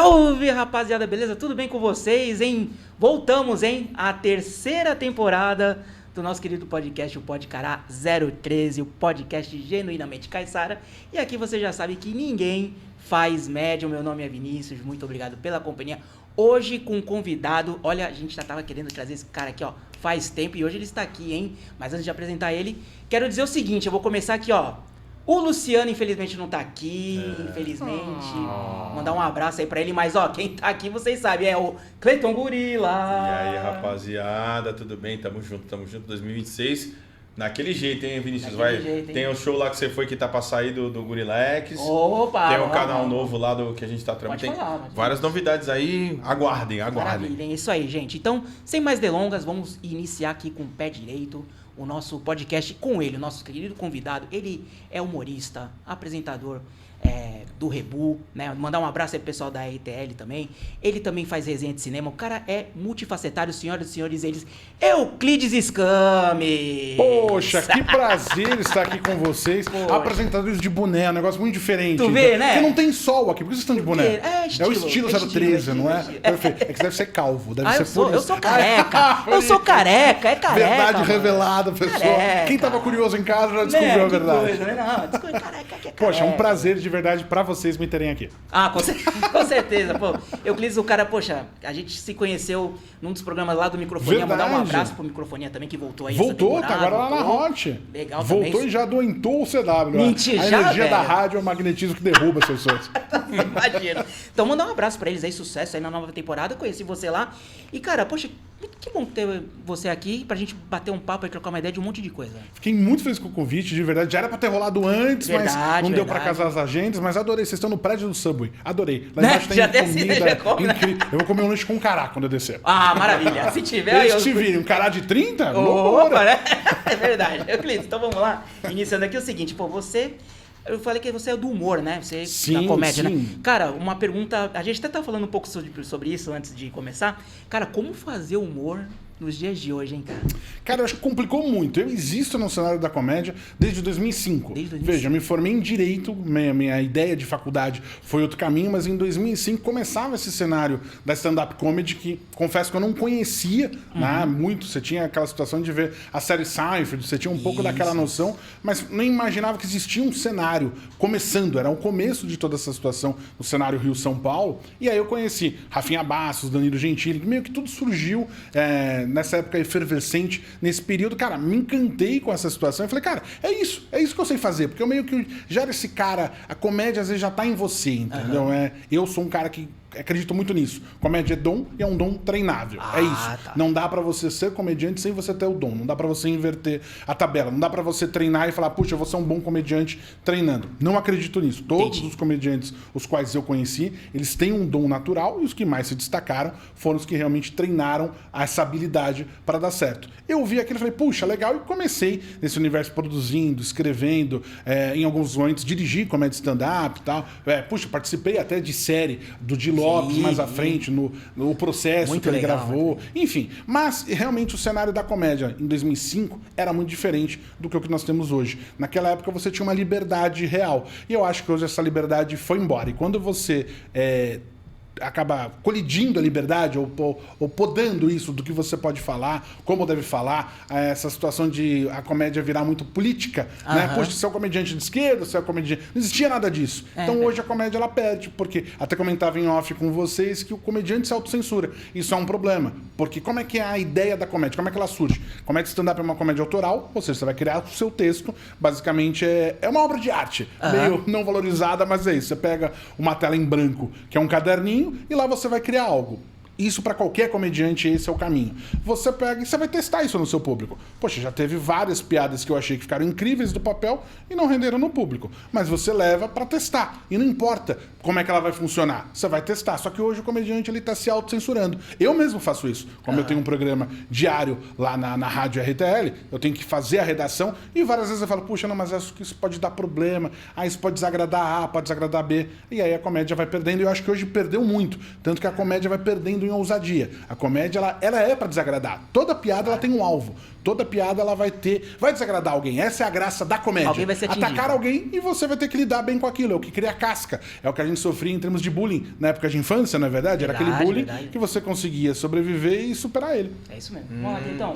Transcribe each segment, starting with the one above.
Salve, rapaziada, beleza? Tudo bem com vocês, hein? Voltamos, hein? A terceira temporada do nosso querido podcast, o Podcará 013, o podcast genuinamente caiçara. E aqui você já sabe que ninguém faz média. O meu nome é Vinícius, muito obrigado pela companhia. Hoje com um convidado, olha, a gente já tava querendo trazer esse cara aqui, ó, faz tempo e hoje ele está aqui, hein? Mas antes de apresentar ele, quero dizer o seguinte, eu vou começar aqui, ó. O Luciano, infelizmente, não tá aqui, infelizmente. Mandar um abraço aí pra ele, mas, ó, quem tá aqui, vocês sabem, é o Cleiton Gorila. E aí, rapaziada, tudo bem? Tamo junto, 2026. Naquele jeito, hein, Vinícius? Tem o show lá que você foi que tá pra sair do Gorilex. Opa! Tem o canal novo lá do que a gente tá trabalhando. Tem várias novidades aí, aguardem. Maravilha, é isso aí, gente. Então, sem mais delongas, vamos iniciar aqui com o pé direito o nosso podcast com ele, o nosso querido convidado. Ele é humorista, apresentador do Rebu, né? Mandar um abraço aí pro pessoal da ETL também. Ele também faz resenha de cinema. O cara é multifacetário, senhoras e senhores, eles Euclides Scami. Poxa, que prazer estar aqui com vocês. Poxa. Apresentadores de boné, um negócio muito diferente. Tu vê, né? Porque não tem sol aqui, por que vocês estão de boné? É o estilo 013, não é? Perfeito. É que deve ser calvo, deve ser por isso. Eu sou careca, é careca. Verdade revelada, pessoal. Careca. Quem tava curioso em casa já descobriu a verdade. Coisa, né? Não, descobriu careca que é careca. Poxa, é um prazer de verdade pra vocês me terem aqui. Ah, com certeza. Pô, Euclides, o cara, poxa, a gente se conheceu num dos programas lá do Microfonia. Verdade. Mandar um abraço pro Microfonia também, que voltou aí. Voltou, tá agora lá na Hot. Legal voltou também. E já doentou o CW. Mentira, a energia velho. da rádio é o magnetismo que derruba as pessoas. Imagina. Então, mandar um abraço pra eles aí, sucesso aí na nova temporada. Conheci você lá. E, cara, poxa, que bom ter você aqui pra gente bater um papo e trocar uma ideia de um monte de coisa. Fiquei muito feliz com o convite, de verdade. Já era pra ter rolado antes, mas não deu pra casar as agendas. Mas adorei. Vocês estão no prédio do Subway. Adorei. Lá embaixo já tem desci, comida já come, né? incrível. Eu vou comer um lanche com cará quando eu descer. Ah, maravilha. Se tiver... Eles te virem um cará de 30? Opa, né? É verdade. Euclides, então vamos lá. Iniciando aqui o seguinte, pô, você... Eu falei que você é do humor, né? Você sim, da comédia, sim. né? Cara, uma pergunta... A gente até tava falando um pouco sobre isso antes de começar. Cara, como fazer humor nos dias de hoje, hein, cara? Cara, eu acho que complicou muito. Eu existo no cenário da comédia desde 2005. Veja, eu me formei em Direito, minha ideia de faculdade foi outro caminho, mas em 2005 começava esse cenário da stand-up comedy que, confesso que eu não conhecia, né, muito. Você tinha aquela situação de ver a série Seinfeld, você tinha um pouco daquela noção, mas não imaginava que existia um cenário começando, era o começo de toda essa situação no cenário Rio-São Paulo, e aí eu conheci Rafinha Bastos, Danilo Gentili, meio que tudo surgiu nessa época efervescente, nesse período, cara, me encantei com essa situação e falei, cara, é isso que eu sei fazer, porque eu meio que já era esse cara, a comédia às vezes já tá em você, entendeu? Eu sou um cara que acredito muito nisso. Comédia é dom e é um dom treinável. É isso. Tá. Não dá pra você ser comediante sem você ter o dom. Não dá pra você inverter a tabela. Não dá pra você treinar e falar, puxa, eu vou ser um bom comediante treinando. Não acredito nisso. Todos os comediantes os quais eu conheci, eles têm um dom natural e os que mais se destacaram foram os que realmente treinaram essa habilidade para dar certo. Eu vi aquilo e falei, puxa, legal. E comecei nesse universo produzindo, escrevendo, em alguns momentos dirigi comédia stand-up e tal. Puxa, participei até de série do Di Lopes mais à frente, no processo muito que ele gravou. Enfim, mas realmente o cenário da comédia em 2005 era muito diferente do que o que nós temos hoje. Naquela época você tinha uma liberdade real. E eu acho que hoje essa liberdade foi embora. E quando você acaba colidindo a liberdade ou podando isso do que você pode falar, como deve falar, essa situação de a comédia virar muito política, né? Poxa, você é um comediante de esquerda, você é um comediante... Não existia nada disso. Então hoje a comédia ela perde, porque até comentava em off com vocês que o comediante se autocensura. Isso é um problema, porque como é que é a ideia da comédia? Como é que ela surge? Comédia stand-up é uma comédia autoral, ou seja, você vai criar o seu texto, basicamente é uma obra de arte, meio não valorizada, mas é isso. Você pega uma tela em branco, que é um caderninho, e lá você vai criar algo. Isso para qualquer comediante, esse é o caminho. Você pega e você vai testar isso no seu público. Poxa, já teve várias piadas que eu achei que ficaram incríveis do papel e não renderam no público. Mas você leva para testar. E não importa como é que ela vai funcionar. Você vai testar. Só que hoje o comediante ele tá se autocensurando. Eu mesmo faço isso. Como eu tenho um programa diário lá na rádio RTL, eu tenho que fazer a redação e várias vezes eu falo, puxa, não, mas isso pode dar problema. Isso pode desagradar A, pode desagradar B. E aí a comédia vai perdendo. E eu acho que hoje perdeu muito. Tanto que a comédia vai perdendo em ousadia. A comédia, ela é pra desagradar. Toda piada, ela tem um alvo. Toda piada, ela vai desagradar alguém. Essa é a graça da comédia. Alguém vai ser atingido. Atacar alguém e você vai ter que lidar bem com aquilo. É o que cria casca. É o que a gente sofria em termos de bullying na época de infância, não é verdade? Era aquele bullying que você conseguia sobreviver e superar ele. É isso mesmo. Vamos lá, então.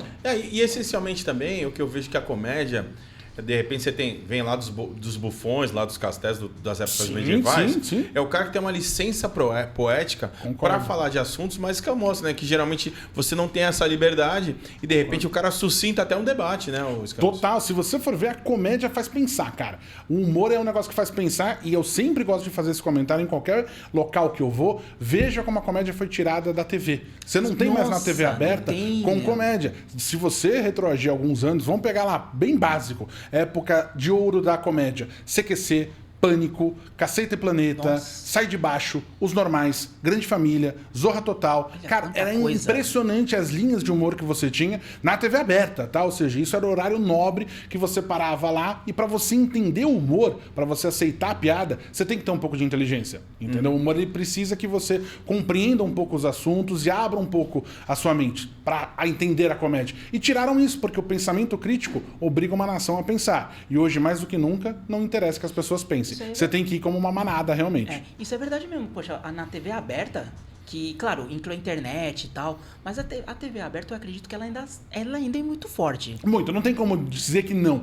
E essencialmente também, o que eu vejo que a comédia... De repente você vem lá dos bufões, lá dos castelos, das épocas medievais. Sim. É o cara que tem uma licença poética para falar de assuntos mais escamosos, né? Que geralmente você não tem essa liberdade e de repente o cara suscita até um debate, né? Total. Se você for ver, a comédia faz pensar, cara. O humor é um negócio que faz pensar e eu sempre gosto de fazer esse comentário em qualquer local que eu vou. Veja como a comédia foi tirada da TV. Você não tem mais na TV aberta com comédia. Se você retroagir alguns anos, vamos pegar lá, bem básico. Época de ouro da comédia. CQC, Pânico, Cacete e Planeta, Sai de Baixo, Os Normais, Grande Família, Zorra Total. Cara, era impressionante as linhas de humor que você tinha na TV aberta, tá? Ou seja, isso era o horário nobre que você parava lá e pra você entender o humor, pra você aceitar a piada, você tem que ter um pouco de inteligência, entendeu? O humor, ele precisa que você compreenda um pouco os assuntos e abra um pouco a sua mente pra entender a comédia. E tiraram isso, porque o pensamento crítico obriga uma nação a pensar. E hoje, mais do que nunca, não interessa que as pessoas pensem. Você tem que ir como uma manada, realmente. Isso é verdade mesmo. Poxa, na TV aberta, que, claro, entrou a internet e tal, mas a TV aberta, eu acredito que ela ainda é muito forte. Muito, não tem como dizer que não.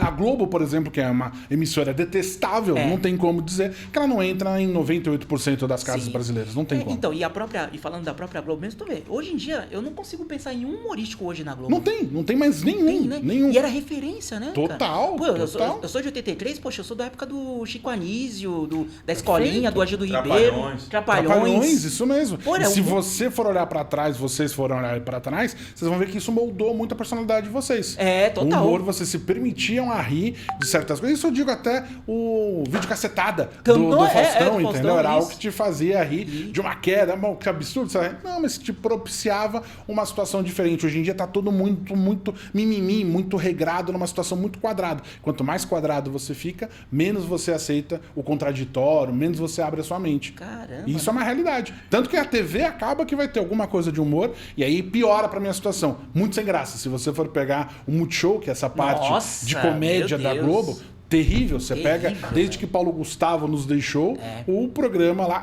A Globo, por exemplo, que é uma emissora detestável, não tem como dizer que ela não entra em 98% das casas brasileiras. Não tem como. Então, e falando da própria Globo mesmo, tu vê, hoje em dia, eu não consigo pensar em um humorístico hoje na Globo. Não tem mais nenhum. Né? Nenhum. E era referência, né? Total. Pô, eu sou de 83, poxa, eu sou da época do Chico Anísio, da Escolinha, do Agildo Ribeiro. Trapalhões, isso mesmo. Pô, se você for olhar pra trás, vocês forem olhar pra trás, vocês vão ver que isso moldou muito a personalidade de vocês. Total. O humor, vocês se permitiam a rir de certas coisas. Isso eu digo até o vídeo cacetada do Faustão, entendeu? Era algo que te fazia rir de uma queda, que absurdo, sabe? Não, mas te propiciava uma situação diferente. Hoje em dia tá todo muito mimimi, muito regrado, numa situação muito quadrada. Quanto mais quadrado você fica, menos você aceita o contraditório, menos você abre a sua mente. Caramba. E isso é uma realidade. Tanto que a TV acaba que vai ter alguma coisa de humor e aí piora pra minha situação. Muito sem graça. Se você for pegar o Multishow, que é essa parte de comédia da Globo, terrível. Você pega, desde que Paulo Gustavo nos deixou, o programa lá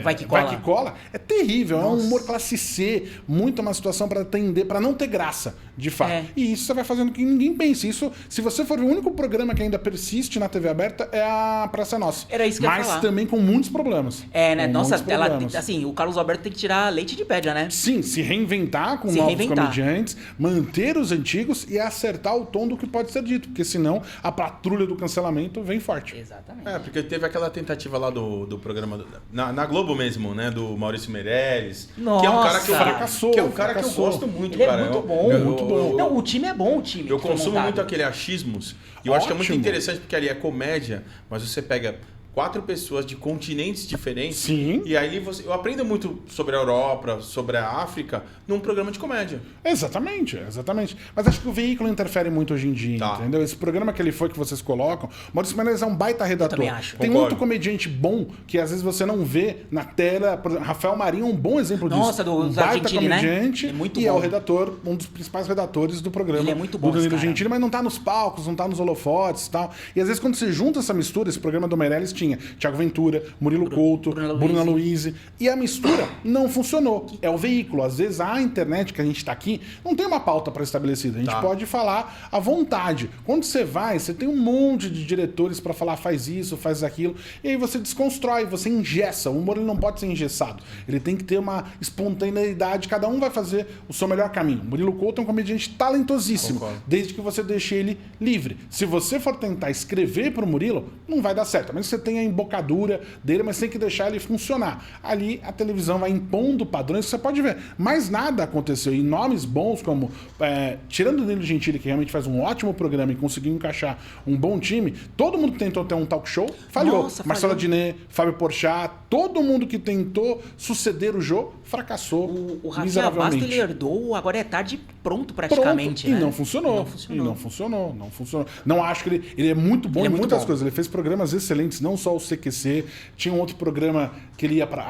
Vai que Cola. É terrível. É um humor classe C, muito uma situação para atender, para não ter graça, de fato. E isso você vai fazendo que ninguém pense. Isso, se você for ver, o único programa que ainda persiste na TV aberta é a Praça Nossa. Era isso que eu ia falar. Mas também com muitos problemas. Né? Nossa, assim, o Carlos Alberto tem que tirar leite de pedra, né? Sim, se reinventar com novos comediantes, manter os antigos e acertar o tom do que pode ser dito, porque senão a patrulha do cancelamento vem forte. Exatamente. Porque teve aquela tentativa lá do programa na Globo mesmo, né? Do Maurício Meirelles. Nossa, que é um cara que fracassou. Que é um cara que eu gosto muito, Ele cara. É muito bom. Muito bom. Não, o time é bom, o time. Eu consumo muito aquele achismos. E eu acho que é muito interessante porque ali é comédia, mas você pega 4 pessoas de continentes diferentes. Sim. E aí eu aprendo muito sobre a Europa, sobre a África, num programa de comédia. Exatamente. Mas acho que o veículo interfere muito hoje em dia, entendeu? Esse programa que ele foi, que vocês colocam, Maurício Meirelles é um baita redator. Eu também acho. Tem muito comediante bom que às vezes você não vê na tela. Por exemplo, Rafael Marinho é um bom exemplo disso. Nossa, um baita comediante, né? É muito e bom. É o redator, um dos principais redatores do programa. Ele é muito bom, do Danilo Gentili, mas não tá nos palcos, não tá nos holofotes e tal. E às vezes quando você junta essa mistura, esse programa do Meirelles tinha Thiago Ventura, Murilo Couto, Bruna Luiz. E a mistura não funcionou. É o veículo. Às vezes a internet que a gente está aqui não tem uma pauta pré-estabelecida. A gente pode falar à vontade. Quando você vai, você tem um monte de diretores para falar faz isso, faz aquilo. E aí você desconstrói, você engessa. O humor ele não pode ser engessado. Ele tem que ter uma espontaneidade. Cada um vai fazer o seu melhor caminho. Murilo Couto é um comediante talentosíssimo. Desde que você deixe ele livre. Se você for tentar escrever para o Murilo, não vai dar certo. Mas você tem a embocadura dele, mas tem que deixar ele funcionar. Ali a televisão vai impondo padrões que você pode ver. Mas nada aconteceu. E nomes bons como, tirando o Danilo Gentili, que realmente faz um ótimo programa e conseguiu encaixar um bom time, todo mundo que tentou ter um talk show falhou. Marcelo Adnet, Fábio Porchat, todo mundo que tentou suceder o Jô fracassou. O Rafinha Bastos, ele herdou, agora é tarde pronto praticamente. Né? E não funcionou. Não acho que ele é muito bom em muitas coisas. Ele fez programas excelentes, não só o CQC, tinha um outro programa que ele ia para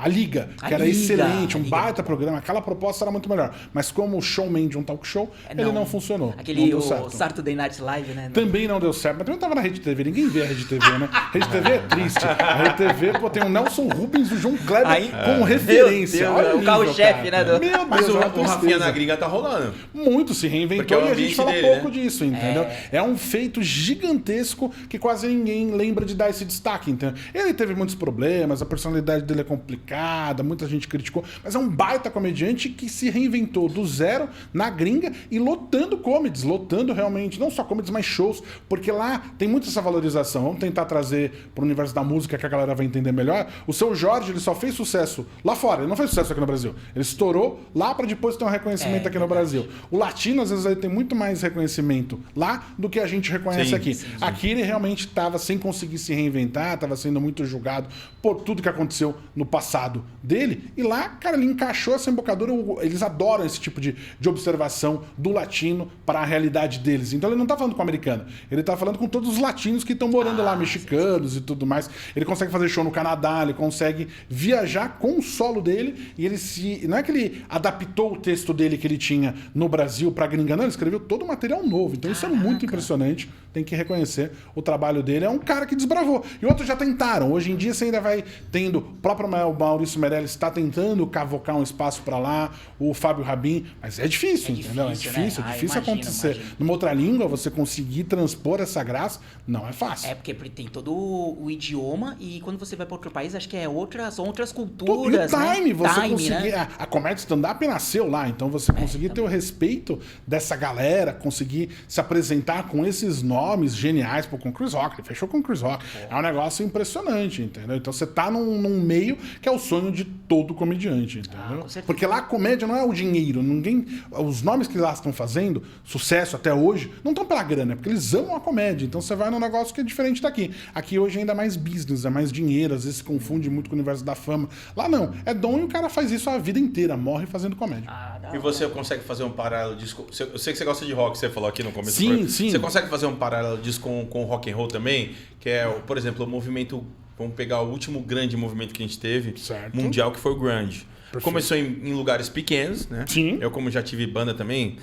a Liga, que era excelente, um baita programa, aquela proposta era muito melhor. Mas como showman de um talk show, ele não funcionou. Aquele o Saturday Night Live, né? Também não deu certo, mas também tava na Rede TV, ninguém vê a Rede TV, né? A Rede TV é triste. A Rede TV, pô, tem o Nelson Rubens e o João Kleber como referência. Olha o carro-chefe, né? Meu Deus, mas o Rafinha na Gringa tá rolando. Muito, se reinventou e a gente fala pouco disso, entendeu? É um feito gigantesco que quase ninguém lembra de dar esse destaque, entendeu? Ele teve muitos problemas, a personalidade dele é complicada, muita gente criticou, mas é um baita comediante que se reinventou do zero na Gringa e lotando comedies, lotando realmente, não só comedies, mas shows, porque lá tem muito essa valorização. Vamos tentar trazer pro universo da música que a galera vai entender melhor. O Seu Jorge, ele só fez sucesso lá fora, ele não fez sucesso aqui no Brasil. Ele estourou lá pra depois ter um reconhecimento aqui no Brasil. O latino, às vezes, ele tem muito mais reconhecimento lá do que a gente reconhece aqui. Sim. Aqui ele realmente estava sem conseguir se reinventar, estava sendo muito julgado por tudo que aconteceu no passado dele. E lá, cara, ele encaixou essa embocadura. Eles adoram esse tipo de observação do latino para a realidade deles. Então ele não está falando com o americano, ele está falando com todos os latinos que estão morando lá, mexicanos e tudo mais. Ele consegue fazer show no Canadá, ele consegue viajar com o solo dele e ele se... Não é que ele adaptou o texto dele que ele tinha no Brasil para Gringa, não, ele escreveu todo o material novo. Então isso é muito impressionante, tem que reconhecer o trabalho dele. É um cara que desbravou. E outros já tentaram. Hoje em dia você ainda vai tendo... O próprio Maurício Meirelles está tentando cavocar um espaço para lá, o Fábio Rabin, mas é difícil, entendeu? É difícil, né? Difícil acontecer. Numa outra língua, você conseguir transpor essa graça, não é fácil. É porque tem todo o idioma e quando você vai para outro país, acho que é outras culturas, e o time, né? Você conseguir... Né? A comédia stand-up nasceu lá, então você conseguir ter o respeito dessa galera, conseguir se apresentar com esses nomes geniais, pô, com o Chris Rock, ele fechou com o Chris Rock. É um negócio impressionante, entendeu? Então você tá num meio que é o sonho de todo comediante, entendeu? Porque lá a comédia não é o dinheiro, os nomes que lá estão fazendo, sucesso até hoje, não estão pela grana, porque eles amam a comédia, então você vai num negócio que é diferente daqui. Aqui hoje ainda é mais business, é mais dinheiro, às vezes se confunde muito com o universo da fama. Lá não, é dom e o cara faz isso a vida inteira, morre fazendo comédia. E você consegue fazer um paralelo disso? Eu sei que você gosta de rock, você falou aqui no começo. Sim, sim. Você consegue fazer um paralelo disso com rock and roll também? Que é, por exemplo, o movimento... Vamos pegar o último grande movimento que a gente teve, mundial, que foi o grunge. Perfeito. Começou em lugares pequenos, né? Sim. Eu, como já tive banda também,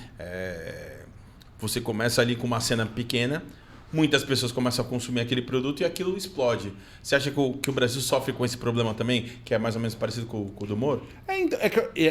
você começa ali com uma cena pequena, muitas pessoas começam a consumir aquele produto e aquilo explode. Você acha que o Brasil sofre com esse problema também, que é mais ou menos parecido com o do humor?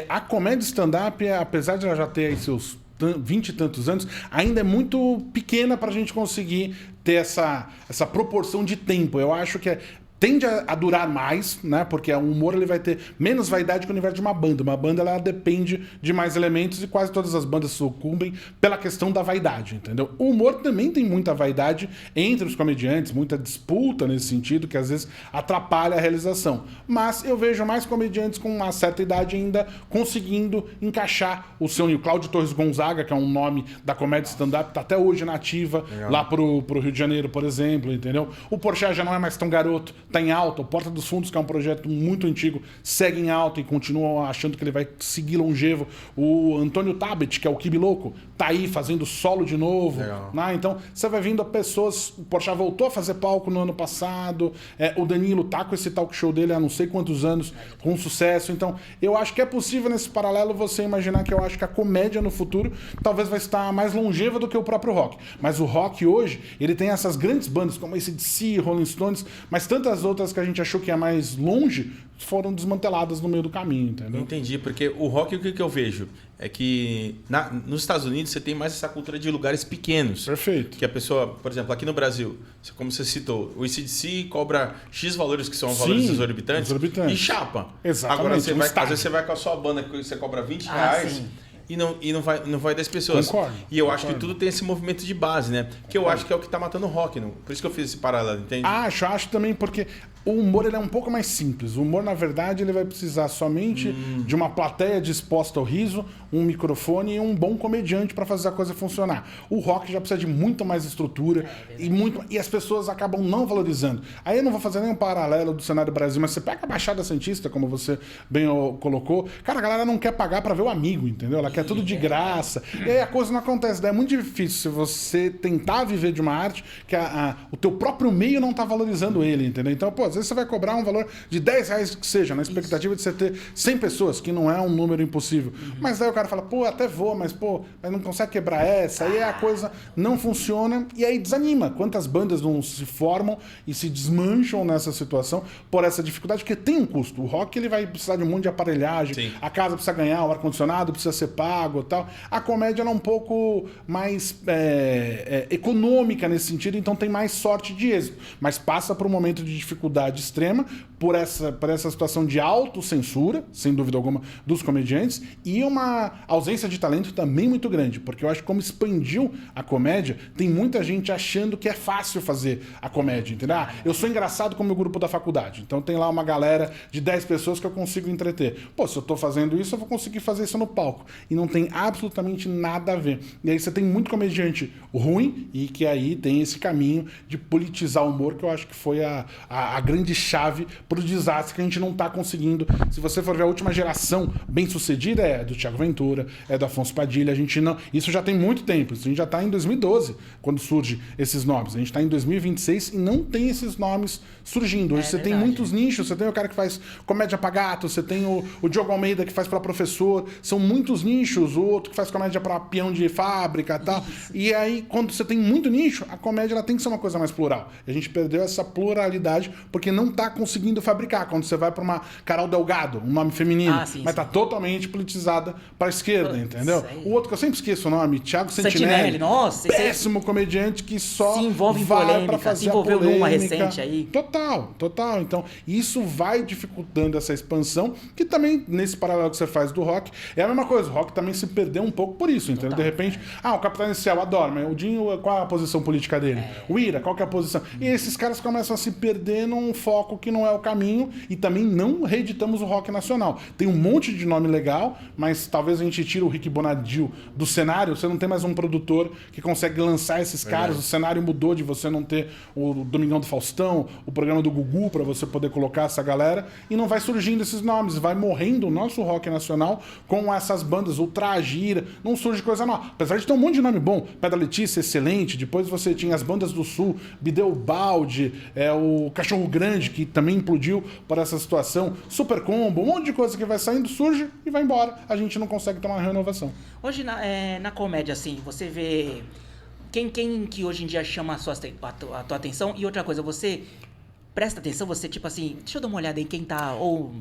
A comédia stand-up, apesar de ela já ter aí seus 20 e tantos anos, ainda é muito pequena para a gente conseguir ter essa proporção de tempo. Eu acho que tende a durar mais, né? Porque o humor ele vai ter menos vaidade que o universo de uma banda. Uma banda ela depende de mais elementos e quase todas as bandas sucumbem pela questão da vaidade, entendeu? O humor também tem muita vaidade entre os comediantes, muita disputa nesse sentido, que às vezes atrapalha a realização. Mas eu vejo mais comediantes com uma certa idade ainda conseguindo encaixar o seu... O Cláudio Torres Gonzaga, que é um nome da comédia stand-up, tá até hoje na ativa, lá pro Rio de Janeiro, por exemplo, entendeu? O Porchat já não é mais tão garoto, tá em alta. O Porta dos Fundos, que é um projeto muito antigo, segue em alta e continua achando que ele vai seguir longevo. O Antônio Tabet, que é o Kibi Louco, tá aí fazendo solo de novo. Né? Então, você vai vendo pessoas... O Porchat voltou a fazer palco no ano passado. O Danilo tá com esse talk show dele há não sei quantos anos, com sucesso. Então, eu acho que é possível, nesse paralelo, você imaginar que eu acho que a comédia no futuro talvez vai estar mais longeva do que o próprio rock. Mas o rock hoje, ele tem essas grandes bandas, como AC/DC, Rolling Stones, mas tantas outras que a gente achou que ia mais longe, foram desmanteladas no meio do caminho, entendeu? Entendi, porque o rock, o que eu vejo? É que nos Estados Unidos você tem mais essa cultura de lugares pequenos. Perfeito. Que a pessoa, por exemplo, aqui no Brasil, como você citou, o AC/DC cobra X valores, que são valores exorbitantes, e chapa. Exatamente. Agora, às vezes você vai com a sua banda, que você cobra R$20, e não vai das pessoas. Concordo. E eu acho que tudo tem esse movimento de base, né? Que eu acho que é o que tá matando o rock. Não? Por isso que eu fiz esse paralelo, entende? Acho também, porque O humor ele é um pouco mais simples. O humor, na verdade, ele vai precisar somente de uma plateia disposta ao riso, um microfone e um bom comediante para fazer a coisa funcionar. O rock já precisa de muito mais estrutura e as pessoas acabam não valorizando. Aí eu não vou fazer nenhum paralelo do cenário do Brasil, mas você pega a Baixada Santista, como você bem colocou, cara, a galera não quer pagar para ver o amigo, entendeu? Ela quer tudo de graça. E aí a coisa não acontece. Daí é muito difícil se você tentar viver de uma arte que o teu próprio meio não tá valorizando ele, entendeu? Então, pô, às vezes você vai cobrar um valor de R$10 que seja, na expectativa de você ter 100 pessoas, que não é um número impossível. Mas daí o cara fala, pô, até vou, mas não consegue quebrar essa, aí a coisa não funciona e aí desanima. Quantas bandas não se formam e se desmancham nessa situação por essa dificuldade, porque tem um custo. O rock ele vai precisar de um monte de aparelhagem, sim, a casa precisa ganhar, o ar-condicionado precisa ser pago e tal. A comédia ela é um pouco mais econômica nesse sentido, então tem mais sorte de êxito, mas passa por um momento de dificuldade extrema por essa situação de autocensura, sem dúvida alguma, dos comediantes, e uma ausência de talento também muito grande, porque eu acho que como expandiu a comédia, tem muita gente achando que é fácil fazer a comédia, entendeu? Eu sou engraçado como o grupo da faculdade, então tem lá uma galera de 10 pessoas que eu consigo entreter. Pô, se eu tô fazendo isso, eu vou conseguir fazer isso no palco. E não tem absolutamente nada a ver. E aí você tem muito comediante ruim e que aí tem esse caminho de politizar o humor, que eu acho que foi a grande chave pro desastre que a gente não tá conseguindo. Se você for ver a última geração bem sucedida, é do Thiago Ventura, é do Afonso Padilha, a gente não... Isso já tem muito tempo, isso a gente já tá em 2012, quando surge esses nomes. A gente tá em 2026 e não tem esses nomes surgindo. Hoje você tem muitos nichos, você tem o cara que faz comédia pra gato, você tem o Diogo Almeida que faz pra professor, são muitos nichos, o outro que faz comédia pra peão de fábrica e tal. E aí, quando você tem muito nicho, a comédia ela tem que ser uma coisa mais plural. A gente perdeu essa pluralidade porque não tá conseguindo fabricar. Quando você vai pra uma Carol Delgado, um nome feminino, mas tá totalmente politizada pra esquerda, entendeu? O outro que eu sempre esqueço o nome, Thiago Santinelli. Nossa, péssimo comediante que só se envolve em polêmica, pra fazer se envolveu numa recente aí. Total. Então, isso vai dificultando essa expansão, que também, nesse paralelo que você faz do rock, é a mesma coisa. O rock também se perdeu um pouco por isso, entendeu? De repente, o Capitão Inicial, adoro, mas o Dinho, qual é a posição política dele? O Ira, qual que é a posição? E esses caras começam a se perder num foco que não é o caminho e também não reeditamos o rock nacional. Tem um monte de nome legal, mas talvez a gente tire o Rick Bonadio do cenário, você não tem mais um produtor que consegue lançar esses caras, o cenário mudou de você não ter o Domingão do Faustão, o programa do Gugu para você poder colocar essa galera, e não vai surgindo esses nomes, vai morrendo o nosso rock nacional com essas bandas, Ultra Gira, não surge coisa nova. Apesar de ter um monte de nome bom, Pedra Letícia, excelente, depois você tinha as bandas do Sul, Bideu Balde, o Cachorro Grande, que também implodiu por essa situação, Super Combo, um monte de coisa que vai saindo, surge e vai embora. A gente não consegue ter uma renovação. Hoje, na comédia, assim, você vê... Quem que hoje em dia chama a tua atenção? E outra coisa, você presta atenção, você tipo assim, deixa eu dar uma olhada em quem tá, ou...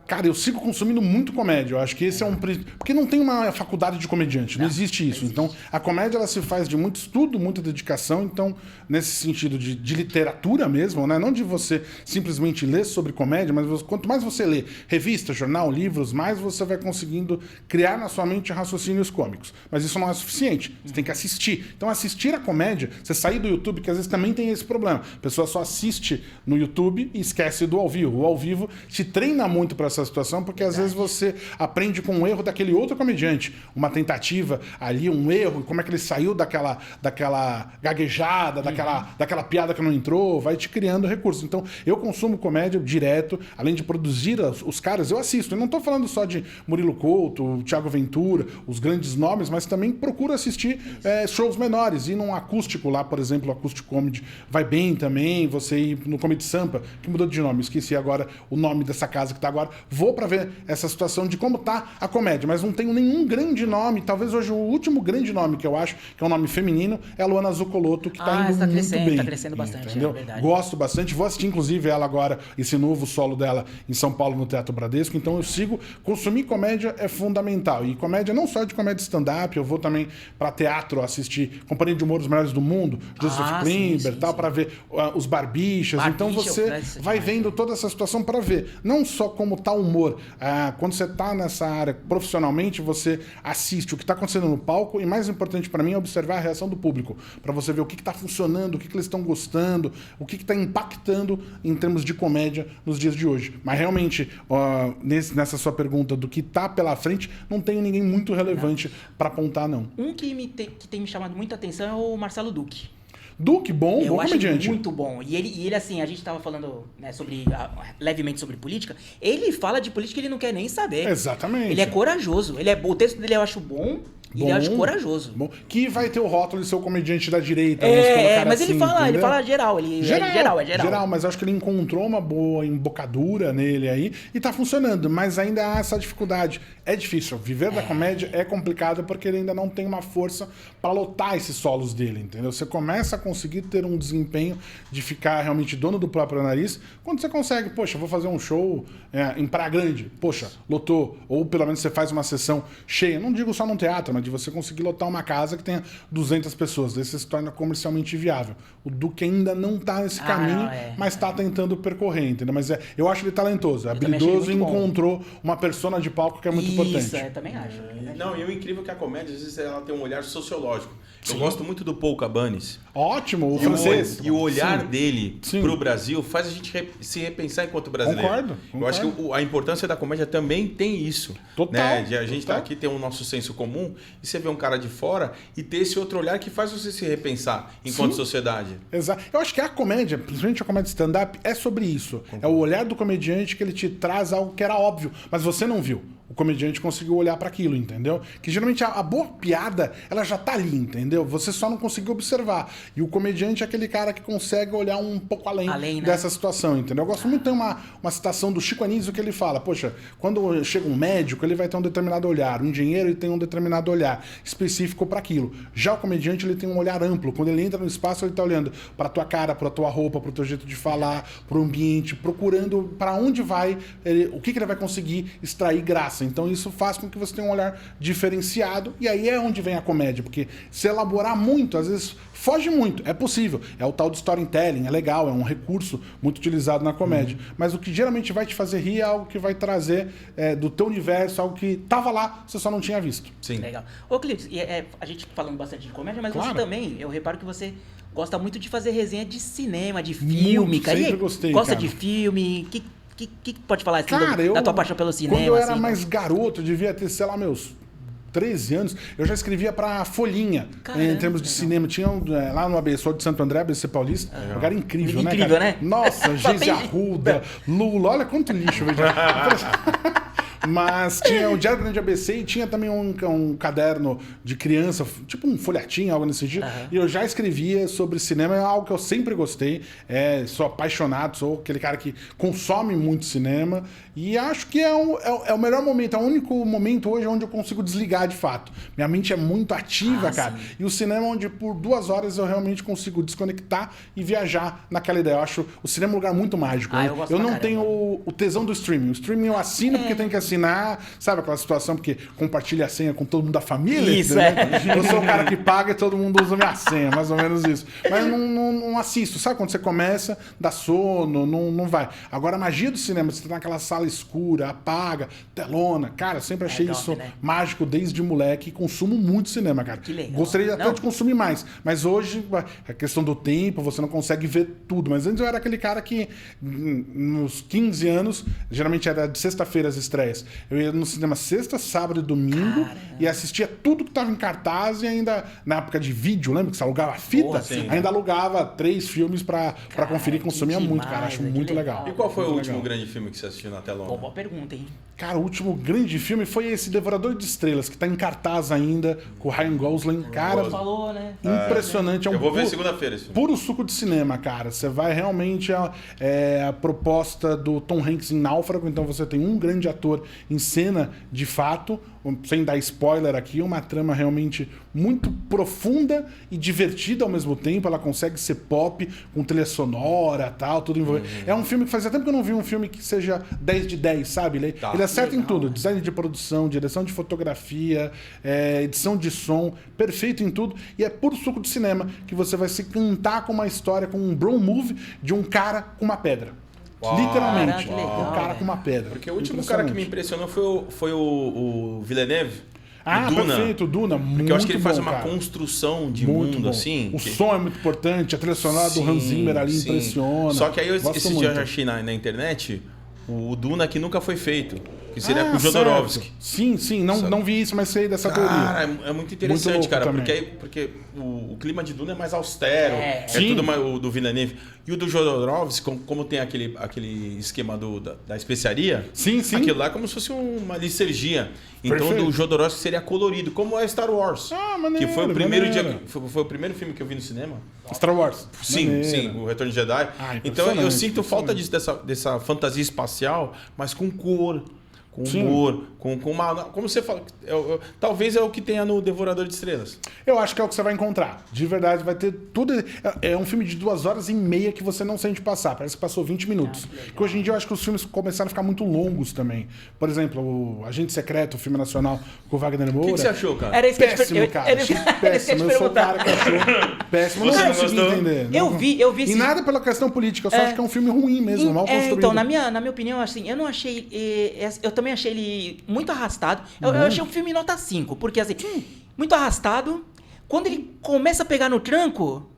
Cara, eu sigo consumindo muito comédia. Eu acho que esse é um... Porque não tem uma faculdade de comediante, não existe isso. Então, a comédia ela se faz de muito estudo, muita dedicação. Então, nesse sentido de literatura mesmo, né? Não de você simplesmente ler sobre comédia, mas quanto mais você lê revista, jornal, livros, mais você vai conseguindo criar na sua mente raciocínios cômicos. Mas isso não é suficiente. Você tem que assistir. Então, assistir a comédia, você sair do YouTube, que às vezes também tem esse problema. A pessoa só assiste no YouTube e esquece do ao vivo. O ao vivo te treina muito para essa situação, porque às vezes você aprende com um erro daquele outro comediante, uma tentativa ali, um erro, como é que ele saiu daquela gaguejada, daquela piada que não entrou, vai te criando recursos. Então, eu consumo comédia direto, além de produzir os caras, eu assisto. Eu não estou falando só de Murilo Couto, Thiago Ventura, os grandes nomes, mas também procuro assistir shows menores, ir num acústico lá, por exemplo, o Acústico Comedy vai bem também, você ir no Comedy Sampa, que mudou de nome, esqueci agora o nome dessa casa que está agora. Vou para ver essa situação de como tá a comédia, mas não tenho nenhum grande nome. Talvez hoje o último grande nome que eu acho, que é um nome feminino, é a Luana Zuccoloto, que tá indo muito bem. Tá crescendo bastante, entendeu? Verdade. Gosto bastante. Vou assistir, inclusive, ela agora, esse novo solo dela em São Paulo, no Teatro Bradesco. Então eu sigo. Consumir comédia é fundamental. E comédia não só de comédia stand-up, eu vou também para teatro assistir Companhia de Humor dos Melhores do Mundo, Joseph Klimber, tal, para ver os Barbichas. Então você vai vendo toda essa situação para ver não só como tá humor. Quando você tá nessa área profissionalmente, você assiste o que tá acontecendo no palco e mais importante para mim é observar a reação do público, para você ver o que tá funcionando, o que eles estão gostando, o que tá impactando em termos de comédia nos dias de hoje. Mas realmente, nessa sua pergunta do que tá pela frente, não tenho ninguém muito relevante para apontar, não. Um que tem me chamado muita atenção é o Marcelo Duque. Duque, bom comediante. Muito bom. E ele assim, a gente tava falando, né, levemente sobre política. Ele fala de política que ele não quer nem saber. Exatamente. Ele é corajoso. O texto dele eu acho bom. E ele acha corajoso. Bom. Que vai ter o rótulo de ser o comediante da direita. Mas assim, ele fala geral. Geral, mas eu acho que ele encontrou uma boa embocadura nele aí e tá funcionando. Mas ainda há essa dificuldade. É difícil. Viver da comédia é complicado porque ele ainda não tem uma força para lotar esses solos dele, entendeu? Você começa a conseguir ter um desempenho de ficar realmente dono do próprio nariz quando você consegue, poxa, vou fazer um show em Praia Grande. Poxa, lotou. Ou pelo menos você faz uma sessão cheia. Não digo só num teatro, mas de você conseguir lotar uma casa que tenha 200 pessoas. Daí você se torna comercialmente viável. O Duque ainda não tá nesse caminho, mas tá tentando percorrer, entendeu? Mas eu acho ele talentoso, habilidoso e encontrou uma persona de palco que é muito importante. Isso, também acho. Não, e o incrível é que a comédia, às vezes, ela tem um olhar sociológico. Eu gosto muito do Paul Cabanes. Ótimo, o francês. E o olhar dele pro Brasil faz a gente se repensar enquanto brasileiro. Concordo. Eu acho que a importância da comédia também tem isso. Total. Né? De a gente tá aqui, tem o nosso senso comum, e você vê um cara de fora e ter esse outro olhar que faz você se repensar enquanto sociedade. Exato. Eu acho que a comédia, principalmente a comédia stand-up, é sobre isso. É o olhar do comediante que ele te traz algo que era óbvio, mas você não viu. O comediante conseguiu olhar para aquilo, entendeu? Que geralmente a boa piada, ela já tá ali, entendeu? Você só não conseguiu observar. E o comediante é aquele cara que consegue olhar um pouco além dessa situação, entendeu? Eu gosto muito, tem uma citação do Chico Anísio que ele fala, poxa, quando chega um médico, ele vai ter um determinado olhar, um engenheiro, ele tem um determinado olhar específico para aquilo. Já o comediante, ele tem um olhar amplo. Quando ele entra no espaço, ele tá olhando para tua cara, para tua roupa, para o teu jeito de falar, para o ambiente, procurando para onde vai, o que ele vai conseguir extrair graça. Então isso faz com que você tenha um olhar diferenciado e aí é onde vem a comédia, porque se elaborar muito, às vezes foge muito, é possível, é o tal do storytelling, é legal, é um recurso muito utilizado na comédia, mas o que geralmente vai te fazer rir é algo que vai trazer do teu universo, algo que tava lá, você só não tinha visto. Sim. Legal. Ô Clips, a gente falando bastante de comédia, mas claro, você também, eu reparo que você gosta muito de fazer resenha de cinema, de filme, cara. Sempre gostei, gosta cara. de filme, que pode falar assim, cara, da tua paixão pelo cinema? Quando eu era assim, mais garoto, eu devia ter, sei lá, meus 13 anos, eu já escrevia pra Folhinha, em termos de cinema. Tinha lá no ABC de Santo André, ABC Paulista, um lugar incrível, né, cara? Incrível, né? Nossa, Geise Arruda, Lula, olha quanto lixo eu vejo. Mas tinha o Diário Grande ABC e tinha também um caderno de criança, tipo um folhetim, algo nesse sentido. E eu já escrevia sobre cinema, é algo que eu sempre gostei. Sou apaixonado, sou aquele cara que consome muito cinema. E acho que é o melhor momento, é o único momento hoje onde eu consigo desligar de fato. Minha mente é muito ativa, cara. Sim. E o cinema onde por 2 horas eu realmente consigo desconectar e viajar naquela ideia. Eu acho o cinema um lugar muito mágico. Eu não tenho o tesão do streaming. O streaming eu assino porque tem que assinar, sabe aquela situação, porque compartilha a senha com todo mundo da família. Isso, Eu sou o cara que paga e todo mundo usa minha senha, mais ou menos isso. Mas não assisto, sabe? Quando você começa, dá sono, não vai. Agora a magia do cinema, você tá naquela sala escura, apaga, telona. Cara, eu sempre achei isso mágico desde moleque e consumo muito cinema, cara. Que legal. Gostaria até de consumir mais, mas hoje a questão do tempo, você não consegue ver tudo. Mas antes eu era aquele cara que nos 15 anos, geralmente era de sexta-feira as estreias. Eu ia no cinema sexta, sábado e domingo e assistia tudo que estava em cartaz e ainda, na época de vídeo, lembra que você alugava fita? Ainda alugava 3 filmes pra conferir e consumia muito, cara. Acho muito legal. E qual foi o último grande filme que você assistiu na telona? Boa pergunta, hein? Cara, o último grande filme foi esse Devorador de Estrelas, que tá em cartaz ainda, com o Ryan Gosling. Cara, falou, né? Impressionante. Eu vou ver segunda-feira esse filme. Puro suco de cinema, cara. Você vai realmente a proposta do Tom Hanks em Náufrago, então você tem um grande ator em cena, de fato, sem dar spoiler aqui, uma trama realmente muito profunda e divertida ao mesmo tempo. Ela consegue ser pop, com trilha sonora, tal, tudo envolvido. É um filme que fazia tempo que eu não vi um filme que seja 10 de 10, sabe? Ele acerta em tudo. Design de produção, direção de fotografia, edição de som, perfeito em tudo. E é puro suco de cinema que você vai se cantar com uma história, com um bro movie de um cara com uma pedra. Literalmente. Caraca, que legal, um cara velho. com uma pedra. Porque o último cara que me impressionou foi o Villeneuve. Ah, o Duna. perfeito, Duna. Muito Porque eu acho que ele faz bom, uma cara. construção de Muito mundo, bom. assim. O som é muito importante, a trilha sonora do Hans Zimmer ali impressiona. Só que aí Gosto esse muito. dia eu já achei na internet o Duna que nunca foi feito. Que seria com o certo. Jodorowsky. Sim, não vi isso, mas sei dessa teoria. Cara, é muito interessante, louco cara. também. Porque o clima de Duna é mais austero. É Sim. tudo mais o do Villeneuve. E o do Jodorowsky, como tem aquele esquema da especiaria, Sim. aquilo lá é como se fosse uma licergia. Então Perfeito. o do Jodorowsky seria colorido, como é Star Wars. Maneiro, que foi o primeiro maneiro. foi o primeiro filme que eu vi no cinema. Star Wars. Sim, Maneiro. o Retorno de Jedi. Então eu impressionante, sinto falta disso, dessa fantasia espacial, mas com cor, com humor, com uma. Como você fala, talvez é o que tenha no Devorador de Estrelas. Eu acho que é o que você vai encontrar. De verdade, vai ter tudo. É um filme de 2h30 que você não sente passar. Parece que passou 20 minutos. Que hoje em dia eu acho que os filmes começaram a ficar muito longos também. Por exemplo, o Agente Secreto, o filme nacional com o Wagner Moura. O que você achou, cara? Era isso que eu te Péssimo, cara. Achei péssimo. Eu sou o cara que achou péssimo. Você Não não consegui gostou? entender. Eu Não- vi E esse- nada pela questão política. Eu só acho que é um filme ruim mesmo, mal construído. Então, na minha opinião, assim, eu não achei. Eu também achei ele muito arrastado. Eu achei um filme nota 5, porque assim, muito arrastado. Quando ele começa a pegar no tranco,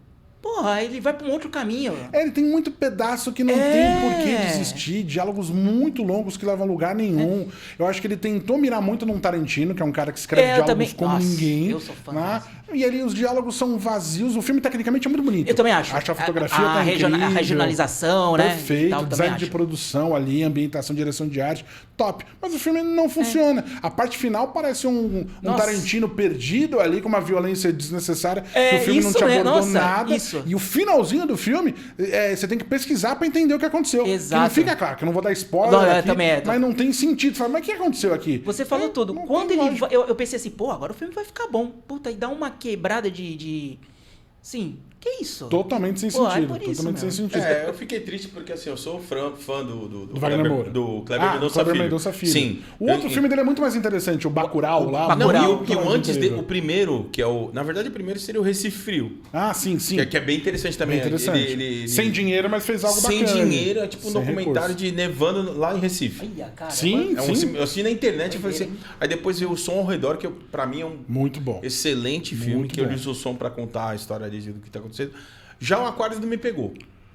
porra, ele vai pra um outro caminho. Ele tem muito pedaço que não tem por que desistir, diálogos muito longos que levam a lugar nenhum. Eu acho que ele tentou mirar muito num Tarantino, que é um cara que escreve Eu diálogos também. como Nossa, ninguém. eu sou fã né? disso. E ali os diálogos são vazios. O filme, tecnicamente, é muito bonito. Eu também acho. Acho a fotografia a tá incrível. regionalização, né? Perfeito. Tal, também Design de acho. produção ali, ambientação, direção de arte. Top. Mas o filme não funciona. A parte final parece um Nossa. Tarantino perdido ali, com uma violência desnecessária. É, que o filme não isso te mesmo. abordou Nossa, nada. isso. E o finalzinho do filme, você tem que pesquisar pra entender o que aconteceu. Exato. Que não fica claro, que eu não vou dar spoiler Não, aqui, também é. mas não tem sentido. Fala, mas o que aconteceu aqui? Você falou tudo. não Quando tem ele lógica. eu pensei assim, pô, agora o filme vai ficar bom. Puta, e dá uma quebrada de... Sim, que isso? Totalmente sem Pô, é sentido. por isso, Totalmente sem meu. sentido. Eu fiquei triste porque assim, eu sou fã do Wagner Moura. do Kleber Mendonça Kleber Filho. Mendonça Filho. Sim. O outro filme dele é muito mais interessante, o Bacurau lá. Bacurau. Não, muito e o mais antes incrível. dele, o primeiro, que é o. Na verdade, o primeiro seria o Recife Frio. Ah, sim. Que é bem interessante também. Bem interessante. Ele- Sem dinheiro, mas fez algo sem bacana. dinheiro, é tipo um Sem documentário recurso. de nevando lá em Recife. Olha, cara. Sim. Eu assisti na internet e falei assim. Aí depois veio o Som ao Redor, que pra mim é um Muito bom. excelente filme, Muito que eu bom. uso o som pra contar a história ali do que tá acontecendo. Já o Aquários não me pegou.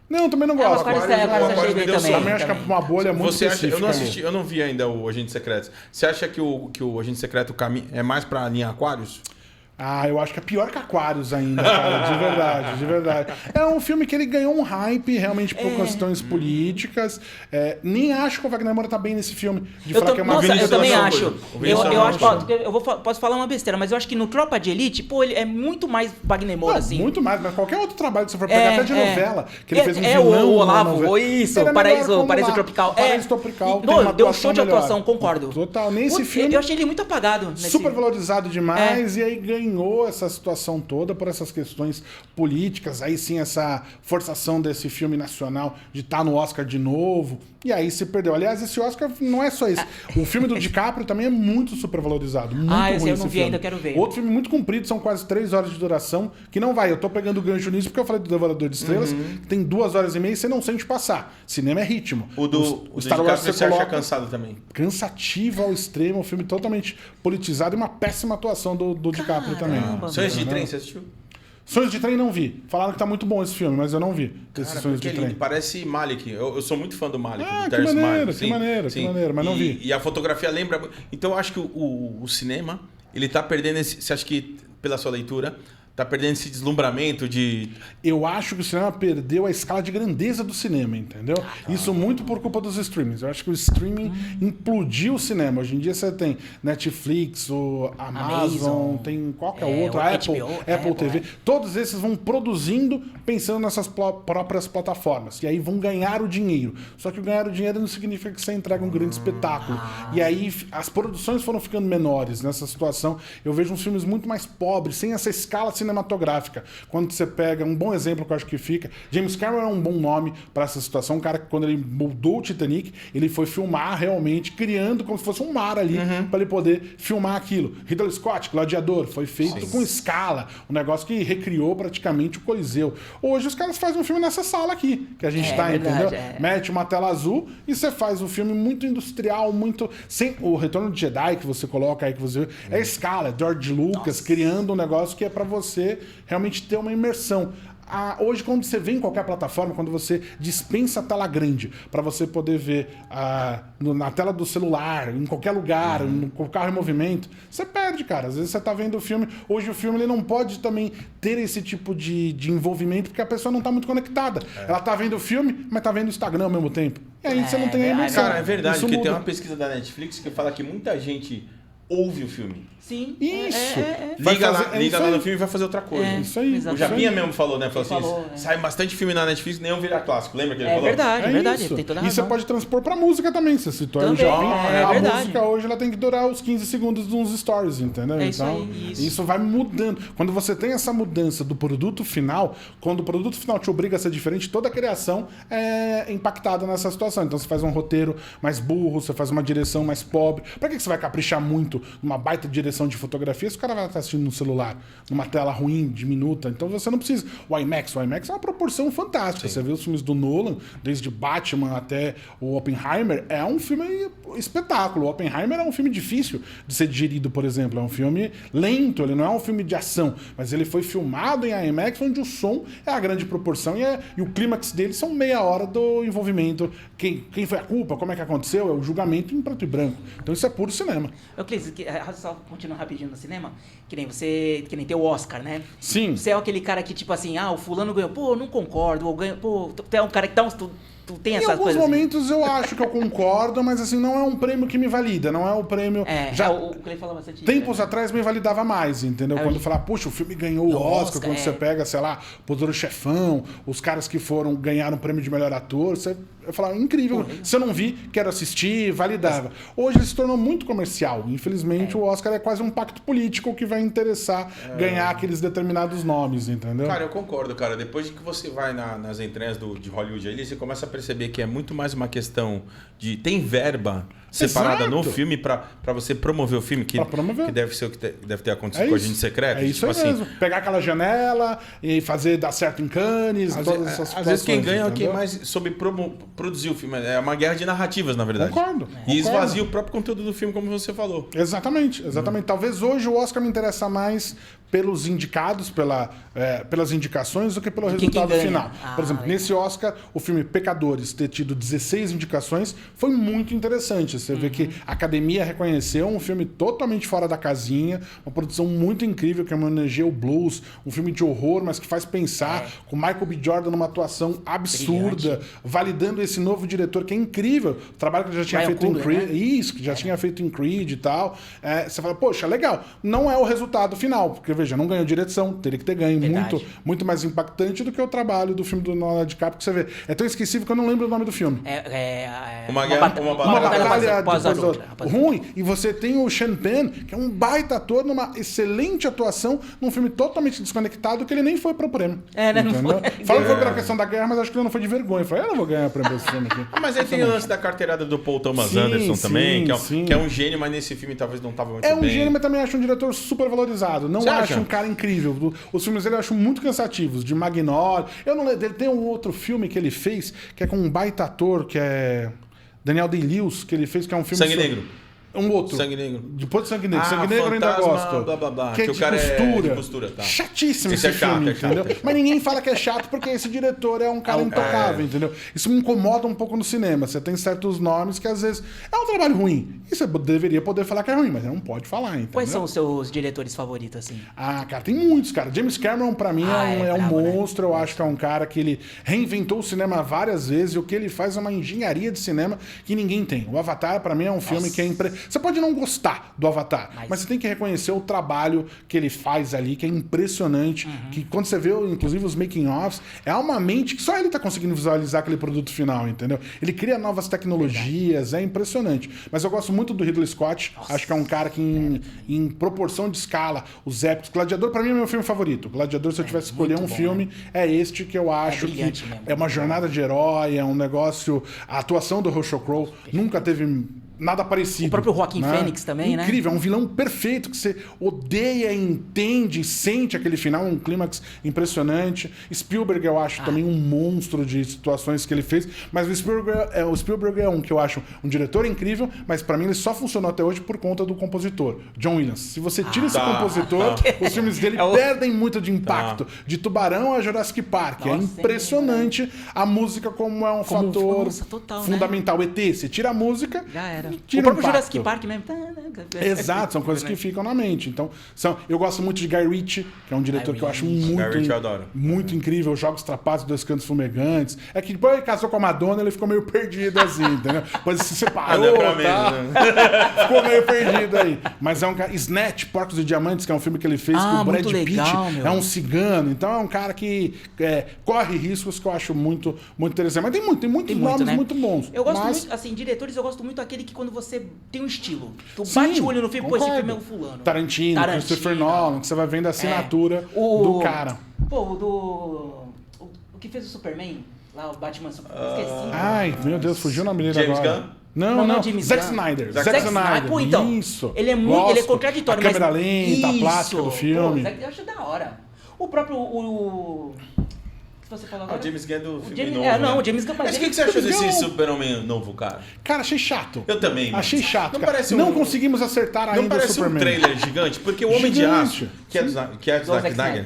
Não, também não o gosto. Aquários Aquários achei me bem deu também. sono. Também acho que é uma bolha muito Você acha, específica. eu não vi ainda o Agente Secreto. Você acha que o Agente Secreto é mais pra linha Aquários? Ah, eu acho que é pior que Aquários ainda, cara. De verdade, de verdade. É um filme que ele ganhou um hype realmente por questões políticas. Nem acho que o Wagner Moura tá bem nesse filme. De falar que é uma Nossa, eu Vinícius também Silva acho. coisa. O Vinícius Eu Silva acho, coisa. posso falar uma besteira, mas eu acho que no Tropa de Elite, pô, ele é muito mais Wagner Moura, assim. Muito mais, mas qualquer outro trabalho que você for pegar, até de novela, que ele fez um o vilão o na Olavo, novela. isso, Ele é Paraíso, melhor como Paraíso lá. Tropical. Paraíso Tropical, tem Não, uma deu atuação show de melhor. atuação, concordo. Total, nesse Putz, filme... eu achei ele muito apagado. Nesse... Super valorizado demais, e aí ganhou essa situação toda por essas questões políticas, aí sim essa forçação desse filme nacional de estar no Oscar de novo, e aí se perdeu. Aliás, esse Oscar não é só esse. O filme do DiCaprio também é muito super valorizado, muito esse ruim eu não esse vi filme. ainda, quero ver. Outro filme muito comprido, são quase 3 horas de duração, que não vai. Eu tô pegando o gancho nisso porque eu falei do Devorador de Estrelas, que tem 2h30 e você não sente passar. Cinema é ritmo. O do Star Wars DiCaprio você acha coloca cansado também? cansativo ao extremo, um filme totalmente politizado e uma péssima atuação do DiCaprio também. Caramba, Sonhos de Né? Trem, você assistiu? Sonhos de Trem não vi. Falaram que tá muito bom esse filme, mas eu não vi. Esses Cara, Sonhos porque de ele Trem. parece Malik. Eu sou muito fã do Malik, Ah, do que Terrence maneiro, Malick. que maneiro, que maneiro, mas não vi. E a fotografia lembra... Então eu acho que o cinema, ele tá perdendo esse... Você acha que, pela sua leitura, tá perdendo esse deslumbramento de... Eu acho que o cinema perdeu a escala de grandeza do cinema, entendeu? Isso muito por culpa dos streamings. Eu acho que o streaming implodiu o cinema. Hoje em dia você tem Netflix, o Amazon, tem qualquer outro, o a Apple, HBO, Apple TV. Todos esses vão produzindo pensando nessas próprias plataformas. E aí vão ganhar o dinheiro. Só que ganhar o dinheiro não significa que você entrega um grande espetáculo. E aí as produções foram ficando menores nessa situação. Eu vejo uns filmes muito mais pobres, sem essa escala cinematográfica. Quando você pega um bom exemplo que eu acho que fica, James Cameron é um bom nome para essa situação, um cara que quando ele moldou o Titanic, ele foi filmar realmente, criando como se fosse um mar ali, para ele poder filmar aquilo. Ridley Scott, Gladiador, foi feito com escala, um negócio que recriou praticamente o Coliseu. Hoje os caras fazem um filme nessa sala aqui, que a gente tá, verdade, entendeu? Mete uma tela azul e você faz um filme muito industrial, muito... Sem o Retorno de Jedi que você coloca aí, que você é escala, é George Lucas criando um negócio que é para você realmente ter uma imersão. Hoje, quando você vê em qualquer plataforma, quando você dispensa a tela grande para você poder ver na tela do celular, em qualquer lugar, com o carro em movimento, você perde, cara. Às vezes você tá vendo o filme. Hoje o filme ele não pode também ter esse tipo de envolvimento porque a pessoa não tá muito conectada. Ela tá vendo o filme, mas tá vendo o Instagram ao mesmo tempo. E aí você não tem a imersão. Cara, é verdade, Isso que muda. tem uma pesquisa da Netflix que fala que muita gente ouve o filme. Sim. Isso. Liga isso lá aí. no filme e vai fazer outra coisa. Isso aí. O Japinha mesmo falou, né? Falou Ele assim, falou, sai bastante filme na Netflix, nenhum vira clássico. Lembra que ele É falou? verdade, verdade. Isso. Tem toda a E você razão. pode transpor pra música também. Você citou aí o Também, Japinha. é A verdade. música hoje ela tem que durar os 15 segundos de uns stories, entendeu? É isso Então, aí, isso. isso vai mudando. Quando você tem essa mudança do produto final, quando o produto final te obriga a ser diferente, toda a criação é impactada nessa situação. Então você faz um roteiro mais burro, você faz uma direção mais pobre. Pra que você vai caprichar muito numa baita direção de fotografia se o cara vai estar assistindo no celular, numa tela ruim, diminuta? Então você não precisa. O IMAX é uma proporção fantástica. Você vê os filmes do Nolan, desde Batman até o Oppenheimer, é um filme espetáculo. O Oppenheimer é um filme difícil de ser digerido, por exemplo. É um filme lento, ele não é um filme de ação, mas ele foi filmado em IMAX, onde o som é a grande proporção e o clímax dele são meia hora do envolvimento. Quem foi a culpa, como é que aconteceu, é o julgamento em preto e branco. Então isso é puro cinema. Eu, Clis, só continuando rapidinho no cinema, que nem tem o Oscar, né? Sim. Você é aquele cara que, tipo assim, o fulano ganhou, pô, não concordo, ou ganhou, pô, tu é um cara que dá uns... Tu tem Em essas alguns coisas assim? momentos eu acho que eu concordo, mas assim, não é um prêmio que me valida, não é um prêmio... O Clay fala bastante isso, Tempos né? atrás me validava mais, entendeu? Quando falar, puxa, o filme ganhou o Oscar, quando você pega, sei lá, Poderoso Chefão, os caras que ganharam o prêmio de melhor ator, eu falava, incrível. Se eu não vi, quero assistir, validava. Hoje ele se tornou muito comercial. Infelizmente, o Oscar é quase um pacto político que vai interessar ganhar aqueles determinados nomes, entendeu? Cara, eu concordo, cara. Depois que você vai nas entranhas de Hollywood ali, você começa a perceber que é muito mais uma questão de... Tem verba separada no filme pra você promover o filme, que deve ser o que deve ter acontecido com a Agente Secreto. É isso tipo aí mesmo. Pegar aquela janela e fazer dar certo em Cannes, todas essas situações. Às vezes quem ganha é entendeu? quem mais soube produzir o filme. É uma guerra de narrativas, na verdade. Concordo. E esvazia o próprio conteúdo do filme, como você falou. Exatamente. Talvez hoje o Oscar me interessa mais pelos indicados, pelas indicações, do que pelo resultado final. Por exemplo, nesse Oscar, o filme Pecadores ter tido 16 indicações foi muito interessante. Você vê que a academia reconheceu um filme totalmente fora da casinha, uma produção muito incrível, que homenageia o blues, um filme de horror, mas que faz pensar, com Michael B. Jordan numa atuação absurda, validando esse novo diretor, que é incrível. O trabalho que ele já tinha feito em Creed. Né? Isso, que já tinha feito em Creed e tal. Você fala, poxa, legal. Não é o resultado final, porque, veja, não ganhou direção, teria que ter ganho. Muito mais impactante do que o trabalho do filme do Leonardo DiCaprio, que você vê. É tão esquecível que eu não lembro o nome do filme. Uma batalha depois da ruim. E você tem o Sean Penn, que é um baita ator, numa excelente atuação, num filme totalmente desconectado, que ele nem foi pro prêmio. Né? Não foi. Fala que foi pela questão da guerra, mas acho que ele não foi de vergonha. Eu falei, eu não vou ganhar prêmio desse filme aqui. Mas aí tem o lance da carteirada do Paul Thomas Anderson também, que é um gênio, mas nesse filme talvez não tava muito bem. É um gênio, mas também acho um diretor super valorizado. Não acho um cara incrível. Os filmes dele eu acho muito cansativos. De Magnolia. Ele tem um outro filme que ele fez, que é com um baita ator, que é Daniel Day-Lewis, que ele fez, que é um filme... Sangue Negro. Um outro. Sangue Negro. Depois de Sangue Negro. Sangue Negro eu ainda gosto. Blá, blá, blá. Que é o cara costura. É de costura. Tá. Chatíssimo esse filme, entendeu? Mas ninguém fala que é chato porque esse diretor é um cara intocável, entendeu? Isso me incomoda um pouco no cinema. Você tem certos nomes que às vezes é um trabalho ruim. E você deveria poder falar que é ruim, mas não pode falar, entendeu? Quais são os seus diretores favoritos, assim? Cara, tem muitos, cara. James Cameron, pra mim, é um monstro. Né? Eu acho que é um cara que ele reinventou o cinema várias vezes e o que ele faz é uma engenharia de cinema que ninguém tem. O Avatar, pra mim, é um filme que Você pode não gostar do Avatar, mas você tem que reconhecer o trabalho que ele faz ali, que é impressionante, que quando você vê, inclusive, os making-offs, é uma mente que só ele tá conseguindo visualizar aquele produto final, entendeu? Ele cria novas tecnologias, é impressionante. Mas eu gosto muito do Ridley Scott, acho que é um cara que em proporção de escala, os épicos... Gladiador, pra mim, é meu filme favorito. Gladiador, se eu tivesse que escolher um filme, é este que eu acho que é uma jornada de herói, é um negócio... A atuação do Russell Crowe nunca teve nada parecido. O próprio Joaquin Phoenix também, né? Incrível, é um vilão perfeito, que você odeia, entende, sente aquele final, um clímax impressionante. Spielberg, eu acho também um monstro de situações que ele fez, mas o Spielberg é um que eu acho um diretor incrível, mas pra mim ele só funcionou até hoje por conta do compositor, John Williams. Se você tira esse compositor, os filmes dele perdem muito de impacto. De Tubarão a Jurassic Park. É impressionante a música como é um fator fundamental. ET, você tira a música... Já era. Tira o próprio impacto. Jurassic Park mesmo. Exato, são coisas que ficam na mente. Então, eu gosto muito de Guy Ritchie, que é um diretor que eu acho muito incrível. Jogos Trapaços, Dois Cantos Fumegantes. É que depois ele casou com a Madonna, ele ficou meio perdido assim, entendeu? Depois se separou, ficou meio perdido aí. Mas é um cara... Snatch, Porcos e Diamantes, que é um filme que ele fez com o Brad Pitt. É um cigano. Então é um cara que corre riscos que eu acho muito interessante. Mas tem muitos nomes muito bons. Eu gosto muito, assim, diretores, eu gosto muito aquele que quando você tem um estilo. Tu bate o olho no filme, pô, esse filme é um fulano. Tarantino, Christopher Nolan, que você vai vendo a assinatura do cara. Pô, o que fez o Superman, lá o Batman Superman, esqueci. Ai, meu Deus, fugiu na menina agora. James Gunn? Não. James Zack Gunn. Snyder. Zack Snyder. Pô, então, isso. Ele é muito, ele é contraditório. A câmera lenta, a plástica do filme. Pô, eu acho da hora. O próprio... Você falou agora? O James Gunn do filme novo. Não, o James Gunn... Mas o que você achou desse Super-Homem novo, cara? Cara, achei chato. Eu também. Mano. Achei chato, não cara. parece não conseguimos acertar ainda o Superman. Não parece um trailer gigante? Porque o Homem de Aço, que é do Zack Snyder,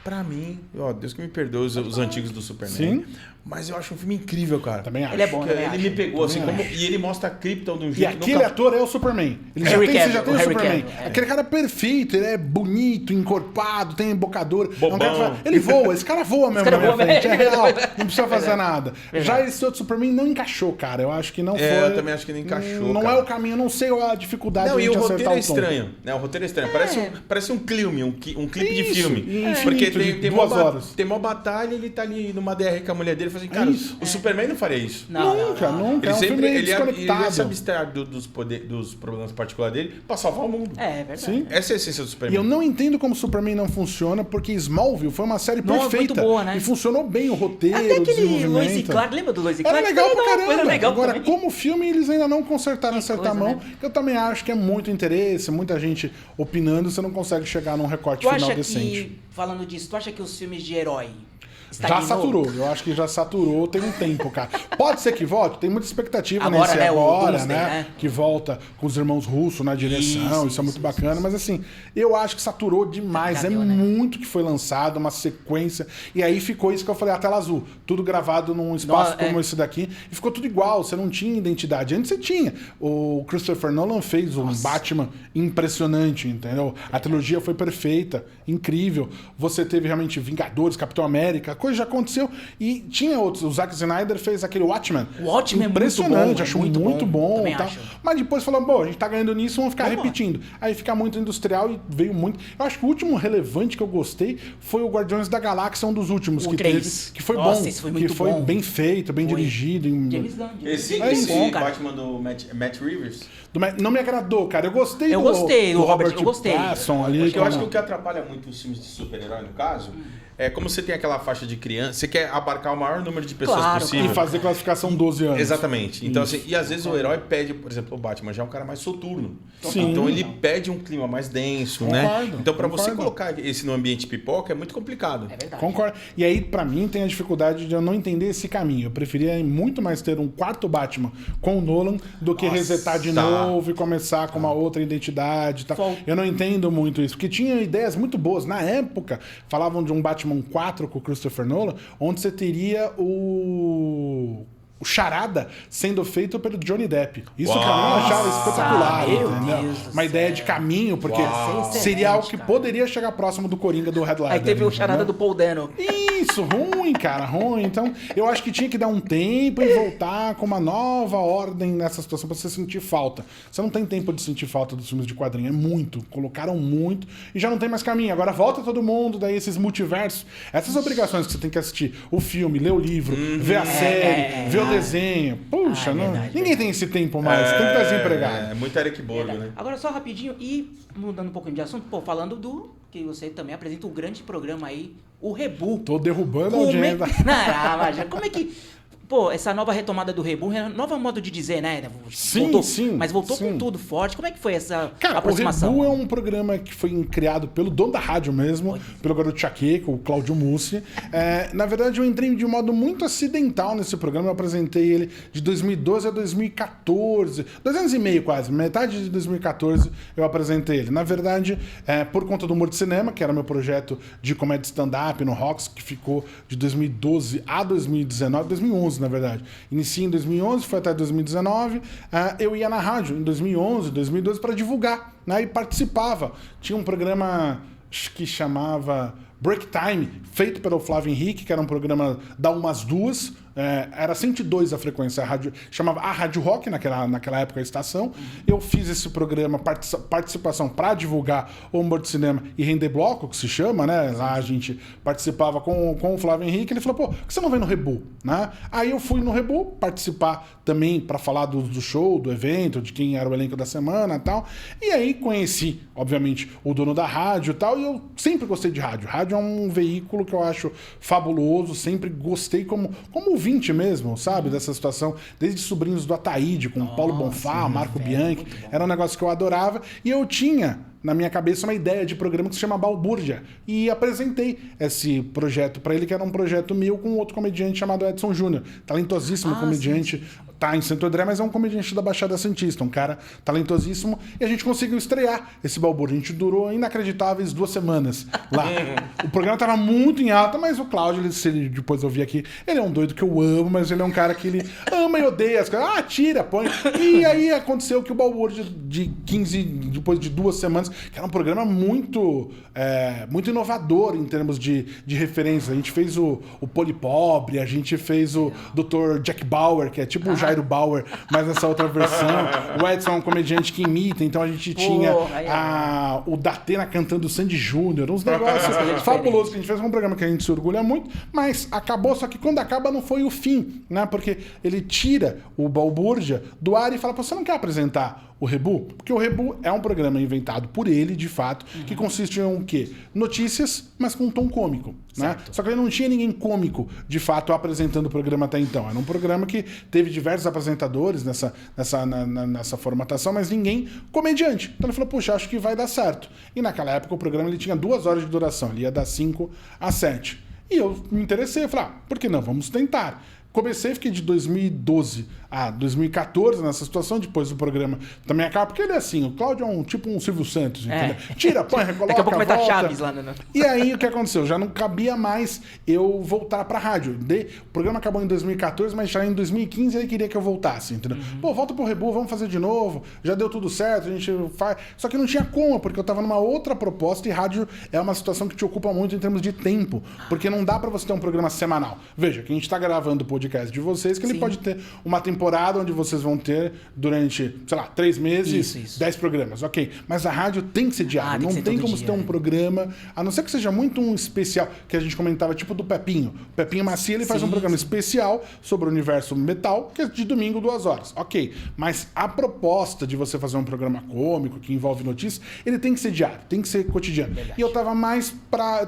pra mim, Deus que me perdoe os antigos do Superman. Sim. Mas eu acho um filme incrível, cara. Também acho. Ele é bom, Ele me pegou assim, e ele mostra a Krypton de um jeito... E aquele ator é o Superman. Ele já tem o Superman. Aquele cara é perfeito, ele é bonito, encorpado, tem embocador. Ele voa, esse cara voa mesmo na minha frente, é real. Não precisa fazer nada. Já esse outro Superman não encaixou, cara. Eu acho que não foi... eu também acho que não encaixou, Não é o caminho, eu não sei a dificuldade de acertar o tom. E o roteiro é estranho, né? O roteiro é estranho. Parece um clipe, um clipe de filme. Porque tem mó batalha, ele tá ali numa DR com a mulher dele, assim, cara, o Superman não faria isso. Nunca. Ele é um sempre filme ele ia se desconectado. abstrair dos problemas particulares dele pra salvar o mundo. É verdade. Sim. Essa é a essência do Superman. E eu não entendo como o Superman não funciona, porque Smallville foi uma série perfeita. Muito boa, né? E funcionou bem o roteiro, até o aquele desenvolvimento. Lois e Clark, lembra do Lois e Clark? Era legal pra caramba. Era legal Agora, também. como filme, eles ainda não consertaram certa mão. né? Eu também acho que é muito interesse, muita gente opinando, você não consegue chegar num recorte final decente. Falando disso, tu acha que os filmes de herói já saturou, eu acho que já saturou tem um tempo, cara. Pode ser que volte, tem muita expectativa agora, nesse né, agora, Doomsday, né? Que volta com os irmãos russos na direção, isso é muito bacana, mas assim, eu acho que saturou demais, muito que foi lançado, uma sequência, e aí ficou isso que eu falei, a tela azul, tudo gravado num espaço como esse daqui, e ficou tudo igual, você não tinha identidade. Antes você tinha. O Christopher Nolan fez um Batman impressionante, entendeu? A trilogia foi perfeita, incrível. Você teve realmente Vingadores, Capitão América, coisa já aconteceu. E tinha outros. O Zack Snyder fez aquele Watchmen. O Watchmen impressionante, é achou muito bom. Tá? Acho. Mas depois falou, bom, a gente tá ganhando nisso, vamos ficar repetindo. Aí fica muito industrial e veio muito. Eu acho que o último relevante que eu gostei foi o Guardiões da Galáxia, um dos últimos o que 3. teve. Que foi Nossa, bom. Esse foi muito que foi bom. bem feito, bem dirigido. James Gunn. Esse bom, Batman do Matt Rivers? Não me agradou, cara. Eu gostei do Robert. Eu gostei. Pattinson ali. Eu acho que o que atrapalha muito os filmes de super-herói, no caso, é como você tem aquela faixa de criança, você quer abarcar o maior número de pessoas possível. E fazer classificação 12 anos. Exatamente. Então, assim, e às vezes o herói pede, por exemplo, o Batman já é um cara mais soturno. Sim. Então ele pede um clima mais denso, né? Então, pra você colocar esse no ambiente pipoca é muito complicado. É verdade. Concordo. E aí, pra mim, tem a dificuldade de eu não entender esse caminho. Eu preferia muito mais ter um quarto Batman com o Nolan do que resetar de novo e começar com uma outra identidade. Tá? Eu não entendo muito isso. Porque tinha ideias muito boas. Na época, falavam de um Batman 4 com o Christopher Nolan, onde você teria o o Charada sendo feito pelo Johnny Depp. Isso Uau. pra mim eu achava espetacular, Meu entendeu? Deus do Uma ideia céu. de caminho, porque Uau. seria algo que Cara. poderia chegar próximo do Coringa do Headliner. Aí teve o charada do Paul Dano. Isso, ruim, cara, ruim. Então, eu acho que tinha que dar um tempo e voltar com uma nova ordem nessa situação pra você sentir falta. Você não tem tempo de sentir falta dos filmes de quadrinho, é muito. Colocaram muito e já não tem mais caminho. Agora volta todo mundo, daí esses multiversos, essas obrigações que você tem que assistir, o filme, ler o livro, ver a série, ver o desenho. Puxa, não, verdade, ninguém tem esse tempo mais, tem que estar desempregado. É muito Eric Borgo, né? Agora só rapidinho e mudando um pouquinho de assunto, pô, falando do que você também apresenta um grande programa aí, o Rebu. Tô derrubando a Como audiência. Não, mas como é que... Pô, essa nova retomada do Rebu, nova modo de dizer, né? Sim, Voltou, sim, mas voltou sim. com tudo forte. Como é que foi essa Cara, aproximação? o Rebu é um programa que foi criado pelo dono da rádio mesmo, pelo garoto Chaqueca, o Cláudio Mussi. Na verdade, eu entrei de modo muito acidental nesse programa. Eu apresentei ele de 2012 a 2014. 2 anos e meio quase. Metade de 2014 eu apresentei ele. Na verdade, por conta do Humor de Cinema, que era meu projeto de comédia stand-up no Rocks, que ficou de 2012 a 2019, 2011, na verdade. Iniciei em 2011, foi até 2019. Eu ia na rádio em 2011, 2012 para divulgar, né? E participava. Tinha um programa que chamava Break Time, feito pelo Flávio Henrique, que era um programa da 1 às 2. Era 102 a frequência, chamava a Rádio Rock naquela época, a estação. Eu fiz esse programa, participação para divulgar o Humor de Cinema e render bloco, que se chama, né? Lá a gente participava com o Flávio Henrique. Ele falou, pô, por que você não vem no Rebu? Né? Aí eu fui no Rebu participar também para falar do show, do evento, de quem era o elenco da semana e tal. E aí conheci, obviamente, o dono da rádio e tal. E eu sempre gostei de rádio. Rádio é um veículo que eu acho fabuloso, sempre gostei como ouvinte mesmo, sabe? Dessa situação, desde Sobrinhos do Ataíde, com Paulo Bonfá, Marco Bianchi, era um negócio que eu adorava, e eu tinha na minha cabeça uma ideia de programa que se chama Balbúrdia, e apresentei esse projeto para ele, que era um projeto meu com outro comediante chamado Edson Júnior, talentosíssimo comediante, tá em Santo André, mas é um comediante da Baixada Santista, um cara talentosíssimo, e a gente conseguiu estrear esse Balbúrdia. A gente durou inacreditáveis 2 semanas lá. O programa tava muito em alta, mas o Cláudio, se ele depois ouvir aqui, ele é um doido que eu amo, mas ele é um cara que ele ama e odeia as coisas. Tira, põe. E aí aconteceu que o Balbúrdia de 15, depois de 2 semanas, que era um programa muito inovador em termos de referência. A gente fez o Polipobre, a gente fez o Dr. Jack Bauer, que é tipo o Jairo Bauer, mas nessa outra versão. O Edson é um comediante que imita, então a gente tinha o Datena cantando Sandy Júnior, uns negócios fabulosos que a gente fez. Um programa que a gente se orgulha muito, mas acabou, só que quando acaba não foi o fim, né? Porque ele tira o Balbúrdia do ar e fala, pô, você não quer apresentar o Rebu? Porque o Rebu é um programa inventado por ele, de fato, que consiste em quê? Notícias, mas com um tom cômico, né? Só que ele não tinha ninguém cômico, de fato, apresentando o programa até então. Era um programa que teve diversos apresentadores nessa formatação, mas ninguém comediante. Então ele falou, puxa, acho que vai dar certo. E naquela época o programa ele tinha 2 horas de duração, ele ia das 5 às 7. E eu me interessei, eu falei, por que não? Vamos tentar. Comecei, fiquei de 2012 a 2014 nessa situação, depois do programa também acaba, porque ele é assim, o Cláudio é tipo um Silvio Santos, entendeu? Tira, põe, recoloca, daqui a pouco vai estar volta. Chaves lá, né? E aí o que aconteceu? Já não cabia mais eu voltar pra rádio. O programa acabou em 2014, mas já em 2015 ele queria que eu voltasse, entendeu? Pô, volta pro Rebu, vamos fazer de novo, já deu tudo certo, a gente faz... Só que não tinha como, porque eu tava numa outra proposta, e rádio é uma situação que te ocupa muito em termos de tempo, porque não dá pra você ter um programa semanal. Veja, que a gente tá gravando o podcast de vocês, que ele pode ter uma temporada onde vocês vão ter durante, sei lá, 3 meses, 10 programas, ok. Mas a rádio tem que ser diária, não tem como você ter um programa, a não ser que seja muito um especial, que a gente comentava, tipo do Pepinho. O Pepinho Macia, ele faz um programa especial sobre o universo metal, que é de domingo, 2 horas, ok. Mas a proposta de você fazer um programa cômico, que envolve notícias, ele tem que ser diário, tem que ser cotidiano. Verdade. E eu tava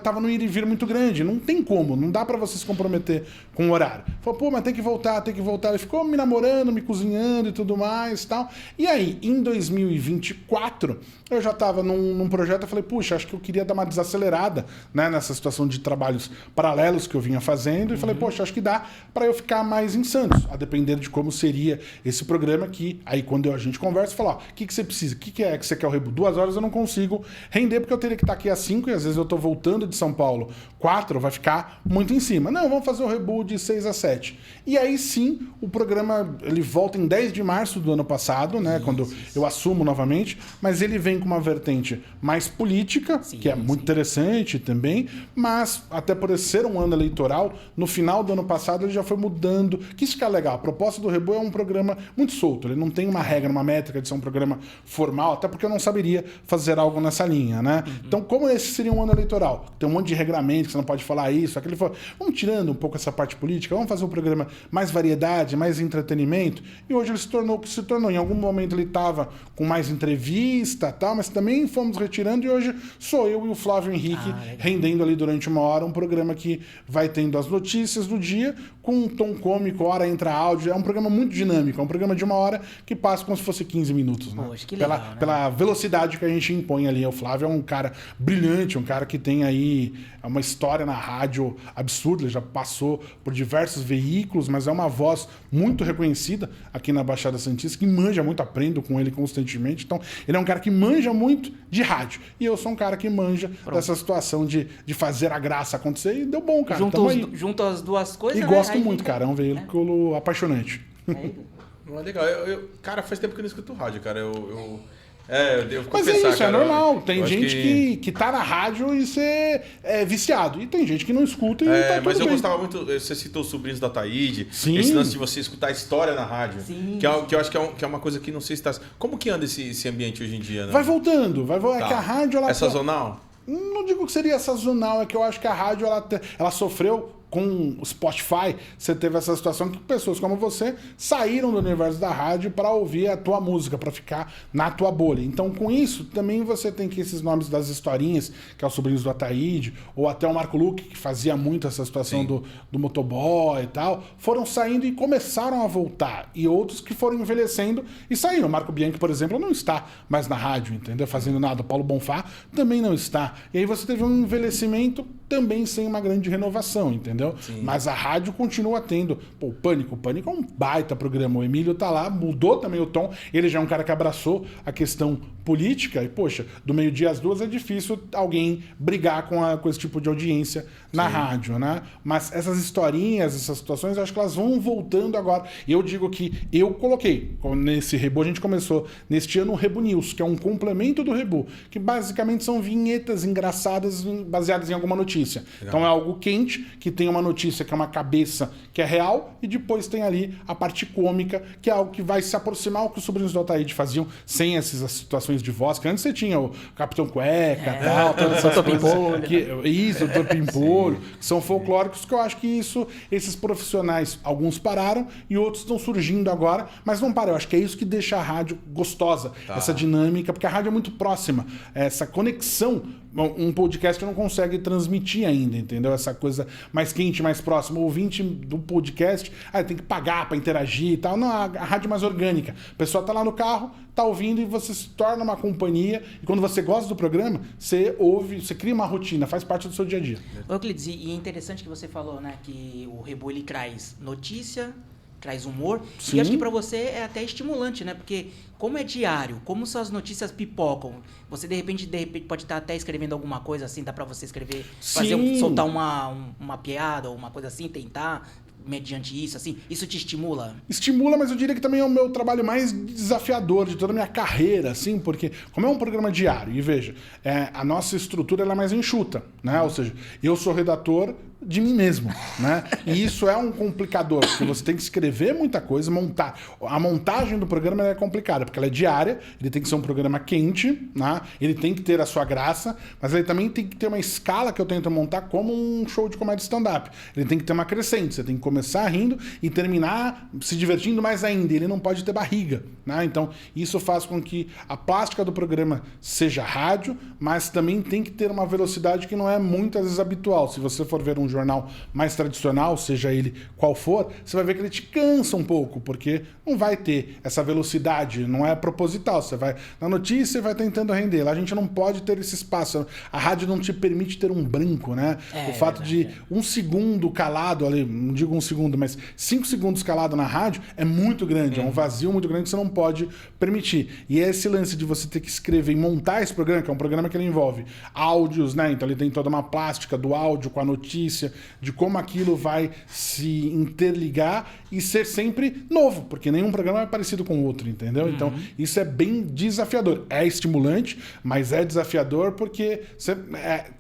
tava no ir e vir muito grande, não tem como, não dá pra você se comprometer com o horário. Falou, pô, mas tem que voltar. Ele ficou me namorando, me cozinhando e tudo mais e tal. E aí, em 2024, eu já estava num projeto, eu falei, puxa, acho que eu queria dar uma desacelerada, né, nessa situação de trabalhos paralelos que eu vinha fazendo. E falei, poxa, acho que dá para eu ficar mais em Santos, a depender de como seria esse programa que, aí quando a gente conversa, fala, ó, o que você precisa? O que é que você quer o Rebu? 2 horas eu não consigo render, porque eu teria que estar aqui às 5 e às vezes eu tô voltando de São Paulo 4, vai ficar muito em cima. Não, vamos fazer o Rebu de 6 às 7. 2017. E aí sim, o programa ele volta em 10 de março do ano passado, né? Quando eu assumo novamente, mas ele vem com uma vertente mais política, que é muito interessante também, mas até por ser um ano eleitoral, no final do ano passado ele já foi mudando, que isso que é legal. A proposta do Rebu é um programa muito solto, ele não tem uma regra, uma métrica de ser um programa formal, até porque eu não saberia fazer algo nessa linha, né? Então, como esse seria um ano eleitoral, tem um monte de regramento que você não pode falar isso, aquele, vamos tirando um pouco essa parte política, vamos fazer um programa mais variedade, mais entretenimento, e hoje ele se tornou o que se tornou. Em algum momento ele estava com mais entrevista, tal, mas também fomos retirando, e hoje sou eu e o Flávio Henrique rendendo ali durante uma hora um programa que vai tendo as notícias do dia com um tom cômico, hora entra áudio, é um programa muito dinâmico, é um programa de uma hora que passa como se fosse 15 minutos, né? Poxa, que legal, pela velocidade que a gente impõe ali. O Flávio é um cara brilhante, um cara que tem aí uma história na rádio absurda, ele já passou por diversos veículos, mas é uma voz muito reconhecida aqui na Baixada Santista, que manja muito, aprendo com ele constantemente. Então, ele é um cara que manja muito de rádio. E eu sou um cara que manja dessa situação de fazer a graça acontecer. E deu bom, cara. Junto as duas coisas, e gosto muito, cara. É um veículo apaixonante. Legal. Cara, faz tempo que eu não escuto rádio, cara. Eu devo Mas confessar, é isso, cara, é normal. Tem gente que tá na rádio e você é viciado. E tem gente que não escuta e tá tudo mas eu bem. gostava muito, você citou os sobrinhos da Taíde, Sim. esse lance de você escutar a história na rádio. Sim. Que eu acho que é uma coisa que não sei se tá... Como que anda esse ambiente hoje em dia, né? Vai voltando. É que a rádio... Ela É sazonal? Não digo que seria sazonal, é que eu acho que a rádio ela sofreu com o Spotify. Você teve essa situação que pessoas como você saíram do universo da rádio para ouvir a tua música, para ficar na tua bolha. Então, com isso, também você tem que esses nomes das historinhas, que é o Sobrinhos do Ataíde, ou até o Marco Luque, que fazia muito essa situação do motoboy e tal, foram saindo e começaram a voltar. E outros que foram envelhecendo e saíram. O Marco Bianchi, por exemplo, não está mais na rádio, entendeu? Fazendo nada. O Paulo Bonfá também não está. E aí você teve um envelhecimento também sem uma grande renovação, entendeu? Sim. Mas a rádio continua tendo. Pô, o Pânico é um baita programa. O Emílio tá lá, mudou também o tom. Ele já é um cara que abraçou a questão política. E, poxa, do meio-dia às 2 é difícil alguém brigar com esse tipo de audiência na rádio, né? Mas essas historinhas, essas situações, eu acho que elas vão voltando agora. E eu digo que eu coloquei nesse Rebu, a gente começou neste ano o Rebu News, que é um complemento do Rebu, que basicamente são vinhetas engraçadas baseadas em alguma notícia. Legal. Então é algo quente, que tem uma notícia que é uma cabeça que é real, e depois tem ali a parte cômica, que é algo que vai se aproximar ao que os Sobrinhos do Ataíde faziam sem essas situações de voz, que antes você tinha o Capitão Cueca, tal, todas essas coisas. Isso, o Topimpolho, que são folclóricos, que eu acho que esses profissionais, alguns pararam e outros estão surgindo agora, mas não param. Eu acho que é isso que deixa a rádio gostosa, essa dinâmica, porque a rádio é muito próxima, essa conexão. Um podcast não consegue transmitir ainda, entendeu? Essa coisa mais quente, mais próxima. O ouvinte do podcast, tem que pagar para interagir e tal. Não, a rádio é mais orgânica. A pessoa tá lá no carro, tá ouvindo e você se torna uma companhia. E quando você gosta do programa, você ouve, você cria uma rotina, faz parte do seu dia a dia. Euclides, e é interessante que você falou, né, que o Rebu ele traz notícia, traz humor. Sim. E acho que para você é até estimulante, né? Porque como é diário, como suas notícias pipocam, você de repente pode estar até escrevendo alguma coisa assim, dá para você escrever, soltar uma piada ou uma coisa assim, tentar mediante isso, assim, isso te estimula? Estimula, mas eu diria que também é o meu trabalho mais desafiador de toda a minha carreira, assim, porque como é um programa diário, e veja, a nossa estrutura ela é mais enxuta, né? Ou seja, eu sou redator de mim mesmo, né? E isso é um complicador, porque você tem que escrever muita coisa, montar. A montagem do programa é complicada, porque ela é diária, ele tem que ser um programa quente, né? Ele tem que ter a sua graça, mas ele também tem que ter uma escala que eu tento montar como um show de comédia stand-up. Ele tem que ter uma crescente, você tem que começar rindo e terminar se divertindo mais ainda. Ele não pode ter barriga, né? Então, isso faz com que a plástica do programa seja rádio, mas também tem que ter uma velocidade que não é muitas vezes habitual. Se você for ver um jornal mais tradicional, seja ele qual for, você vai ver que ele te cansa um pouco, porque não vai ter essa velocidade, não é proposital. Você vai na notícia e vai tentando render. Lá a gente não pode ter esse espaço. A rádio não te permite ter um branco, né? O fato de um segundo calado ali, não digo um segundo, mas 5 segundos calado na rádio é muito grande, é um vazio muito grande que você não pode permitir. E esse lance de você ter que escrever e montar esse programa, que é um programa que ele envolve áudios, né? Então ele tem toda uma plástica do áudio com a notícia, sequência, de como aquilo vai se interligar e ser sempre novo, porque nenhum programa é parecido com o outro, entendeu? Então, isso é bem desafiador. É estimulante, mas é desafiador porque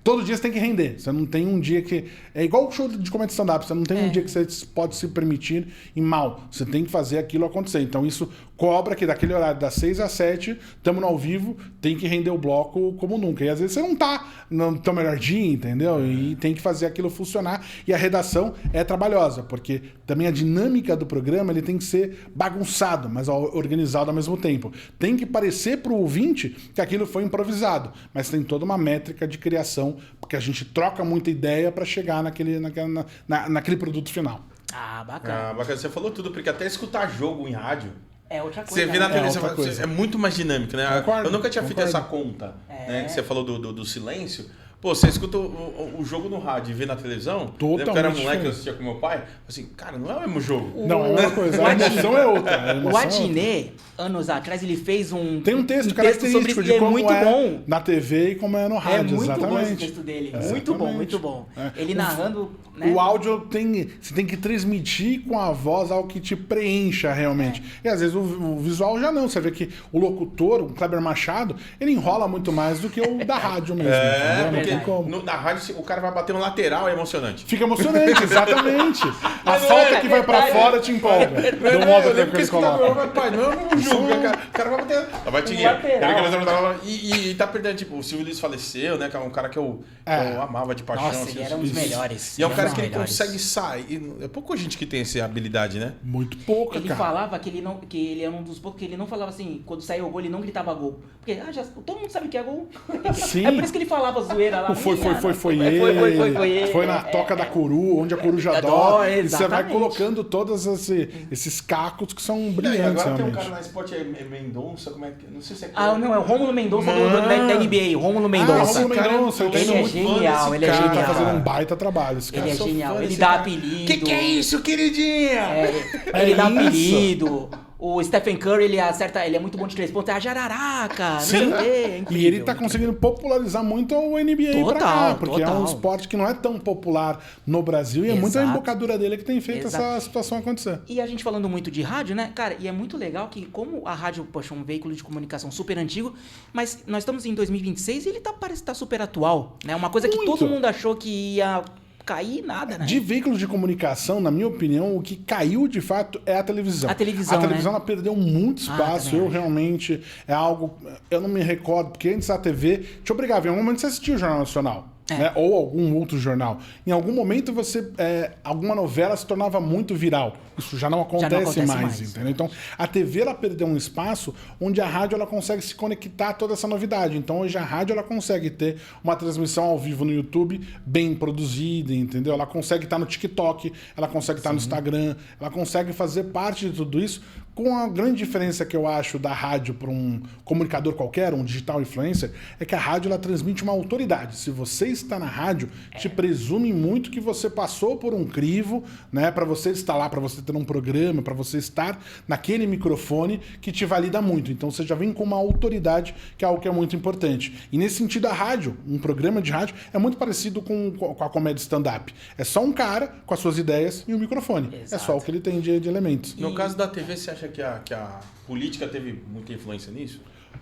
todo dia você tem que render. Você não tem um dia que... É igual o show de comédia stand-up, você não tem um dia que você pode se permitir ir mal. Você tem que fazer aquilo acontecer. Então, isso cobra que daquele horário das 6 às 7, estamos no ao vivo, tem que render o bloco como nunca. E às vezes você não tá no teu melhor dia, entendeu? E tem que fazer aquilo funcionar. E a redação é trabalhosa, porque também a dinâmica do programa ele tem que ser bagunçado, mas organizado ao mesmo tempo. Tem que parecer pro ouvinte que aquilo foi improvisado, mas tem toda uma métrica de criação, porque a gente troca muita ideia para chegar naquele produto final. Ah, bacana. Bacana. Você falou tudo, porque até escutar jogo em rádio... É outra coisa. Você vê na né? televisão, é muito mais dinâmico, né? Concordo, eu nunca tinha feito essa conta, né? Que você falou do silêncio. Pô, você escuta o jogo no rádio e vê na televisão. Totalmente. Lembra que eu era moleque, eu assistia com meu pai. Assim, cara, não é o mesmo jogo. Não, é a mesma coisa. A emoção é outra. O Adnet, anos atrás, ele fez tem um texto característico sobre de como muito bom. Na TV e como é no rádio, muito exatamente. bom esse texto dele. Muito bom, muito bom. Ele narrando... Né? O áudio você tem que transmitir com a voz algo que te preencha realmente. E às vezes o visual já não. Você vê que o locutor, o Kleber Machado, ele enrola muito mais do que o da rádio mesmo. Porque na rádio o cara vai bater no lateral, é emocionante. Fica emocionante, exatamente. A falta que vai pra fora te empolga. Do modo que ele coloca. Pai, não é um jogo. O cara vai bater. Vai te e tá perdendo. Tipo, o Silvio Luiz faleceu, né? Que é um cara que eu amava de paixão. Nossa, ele era um dos melhores. E é um cara que ele consegue sair. É pouca gente que tem essa habilidade, né? Muito pouca, ele cara. Falava que ele era um dos poucos que ele não falava assim, quando saiu o gol, ele não gritava gol. Porque todo mundo sabe que é gol. Sim. É por isso que ele falava zoeira lá. Foi ele. Foi na toca da coruja, onde a coruja dó. E você vai colocando todos esses cacos que são brilhantes. Agora tem um cara na Sport, é Mendonça, como é que... Não sei se é... não, é o Rômulo Mendonça da NBA, o Rômulo Mendonça. Rômulo Mendonça. Ele é genial, ele é genial. Tá fazendo um baita trabalho. Ele é genial, ele dá apelido. Que é isso, queridinha? Ele dá apelido. O Stephen Curry, ele é muito bom de 3 pontos, é a jararaca, não sei o quê, é incrível. E ele tá conseguindo popularizar muito o NBA pra cá, porque é um esporte que não é tão popular no Brasil e é muito a embocadura dele que tem feito essa situação acontecer. E a gente falando muito de rádio, né, cara, e é muito legal que como a rádio, poxa, um veículo de comunicação super antigo, mas nós estamos em 2026 e ele parece estar super atual, né, uma coisa que todo mundo achou que ia... cair nada, né? De veículos de comunicação, na minha opinião, o que caiu de fato é a televisão. A televisão, ela perdeu muito espaço. Eu realmente... É algo... Eu não me recordo, porque antes a TV te obrigava. Em algum momento você assistia o Jornal Nacional. Né? Ou algum outro jornal. Em algum momento alguma novela se tornava muito viral. Isso já não acontece mais. Entendeu? Então, a TV ela perdeu um espaço onde a rádio ela consegue se conectar a toda essa novidade. Então, hoje a rádio ela consegue ter uma transmissão ao vivo no YouTube bem produzida, entendeu? Ela consegue estar no TikTok, ela consegue estar no Instagram, ela consegue fazer parte de tudo isso com a grande diferença que eu acho da rádio para um comunicador qualquer, um digital influencer, é que a rádio ela transmite uma autoridade. Se você está na rádio, te presume muito que você passou por um crivo, né, para você estar lá, para você ter um programa, para você estar naquele microfone que te valida muito. Então você já vem com uma autoridade, que é algo que é muito importante. E nesse sentido a rádio, um programa de rádio, é muito parecido com a comédia stand-up. É só um cara com as suas ideias e um microfone. Exato. É só o que ele tem de elementos. No caso da TV, você acha que a política teve muita influência nisso?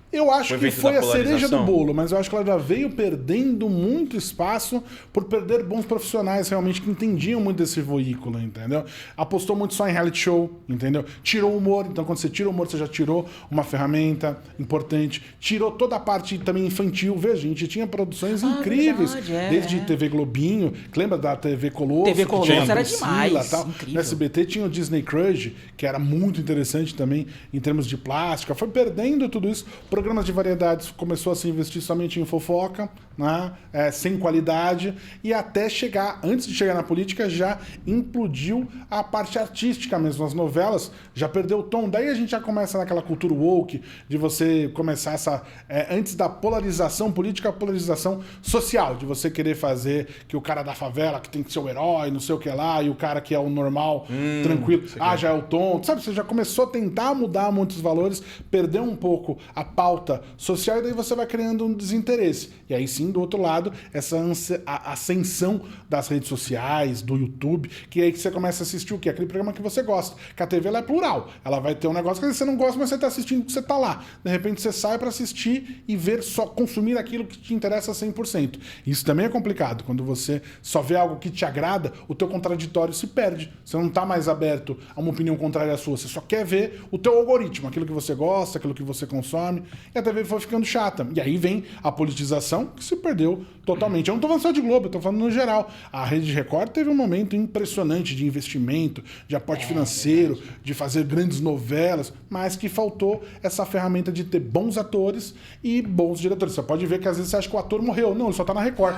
Eu acho que foi a cereja do bolo, mas eu acho que ela já veio perdendo muito espaço por perder bons profissionais realmente que entendiam muito desse veículo, entendeu? Apostou muito só em reality show, entendeu? Tirou o humor, então quando você tira o humor, você já tirou uma ferramenta importante, tirou toda a parte também infantil. Veja, a gente tinha produções incríveis, desde TV Globinho, lembra da TV Colosso? TV Colosso era Priscila, demais, tal. incrível. No SBT tinha o Disney Crush, que era muito interessante também em termos de plástica. Foi perdendo tudo isso. Programas de variedades começou a se investir somente em fofoca, né? Sem qualidade, e até chegar, antes de chegar na política, já implodiu a parte artística mesmo. As novelas já perdeu o tom. Daí a gente já começa naquela cultura woke, de você começar essa... antes da polarização política, a polarização social, de você querer fazer que o cara da favela, que tem que ser o herói, não sei o que lá, e o cara que é o normal, tranquilo, já é o tonto. Sabe, você já começou a tentar mudar muitos valores, perdeu um pouco a pauta pauta social, e daí você vai criando um desinteresse. E aí sim, do outro lado, essa ascensão das redes sociais, do YouTube, que é aí que você começa a assistir o quê? Aquele programa que você gosta. Que a TV ela é plural. Ela vai ter um negócio que você não gosta, mas você está assistindo porque você está lá. De repente você sai para assistir e ver, só consumir aquilo que te interessa 100%. Isso também é complicado. Quando você só vê algo que te agrada, o teu contraditório se perde. Você não está mais aberto a uma opinião contrária à sua. Você só quer ver o teu algoritmo, aquilo que você gosta, aquilo que você consome. E a TV foi ficando chata. E aí vem a politização, que se perdeu totalmente. Eu não estou falando só de Globo, eu estou falando no geral. A Rede Record teve um momento impressionante de investimento, de aporte financeiro, de fazer grandes novelas, mas que faltou essa ferramenta de ter bons atores e bons diretores. Você pode ver que às vezes você acha que o ator morreu. Não, ele só tá na Record.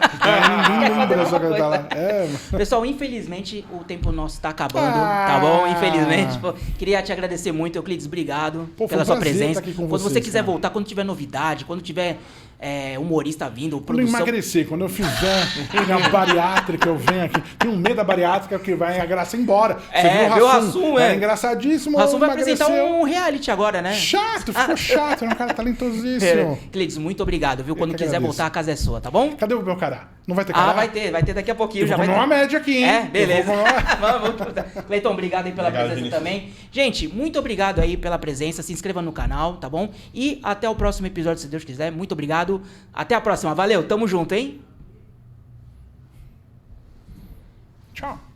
Ninguém lembra só que ele tá lá. Pessoal, infelizmente o tempo nosso tá acabando, tá bom? Infelizmente. Pô, queria te agradecer muito, Euclides, obrigado pela sua presença. Quando você quiser voltar, quando tiver novidade, quando tiver humorista vindo, produção... Quando emagrecer, quando eu fizer minha bariátrica, eu venho aqui. Tenho medo da bariátrica que vai a graça embora. Você viu o Rassum? É engraçadíssimo. O Rassum vai apresentar um reality agora, né? Chato, ficou chato. É um cara talentosíssimo. Euclides, muito obrigado, viu? Quando quiser voltar, a casa é sua, tá bom? Cadê o meu cará? Não vai ter cará? Vai ter daqui a pouquinho. Já vai ter uma média aqui, hein? Beleza. Cleiton, obrigado aí pela presença também. Gente, muito obrigado aí pela presença. Se inscreva no canal, tá bom? E até o próximo episódio, se Deus quiser. Muito obrigado. Até a próxima. Valeu, tamo junto, hein? Tchau.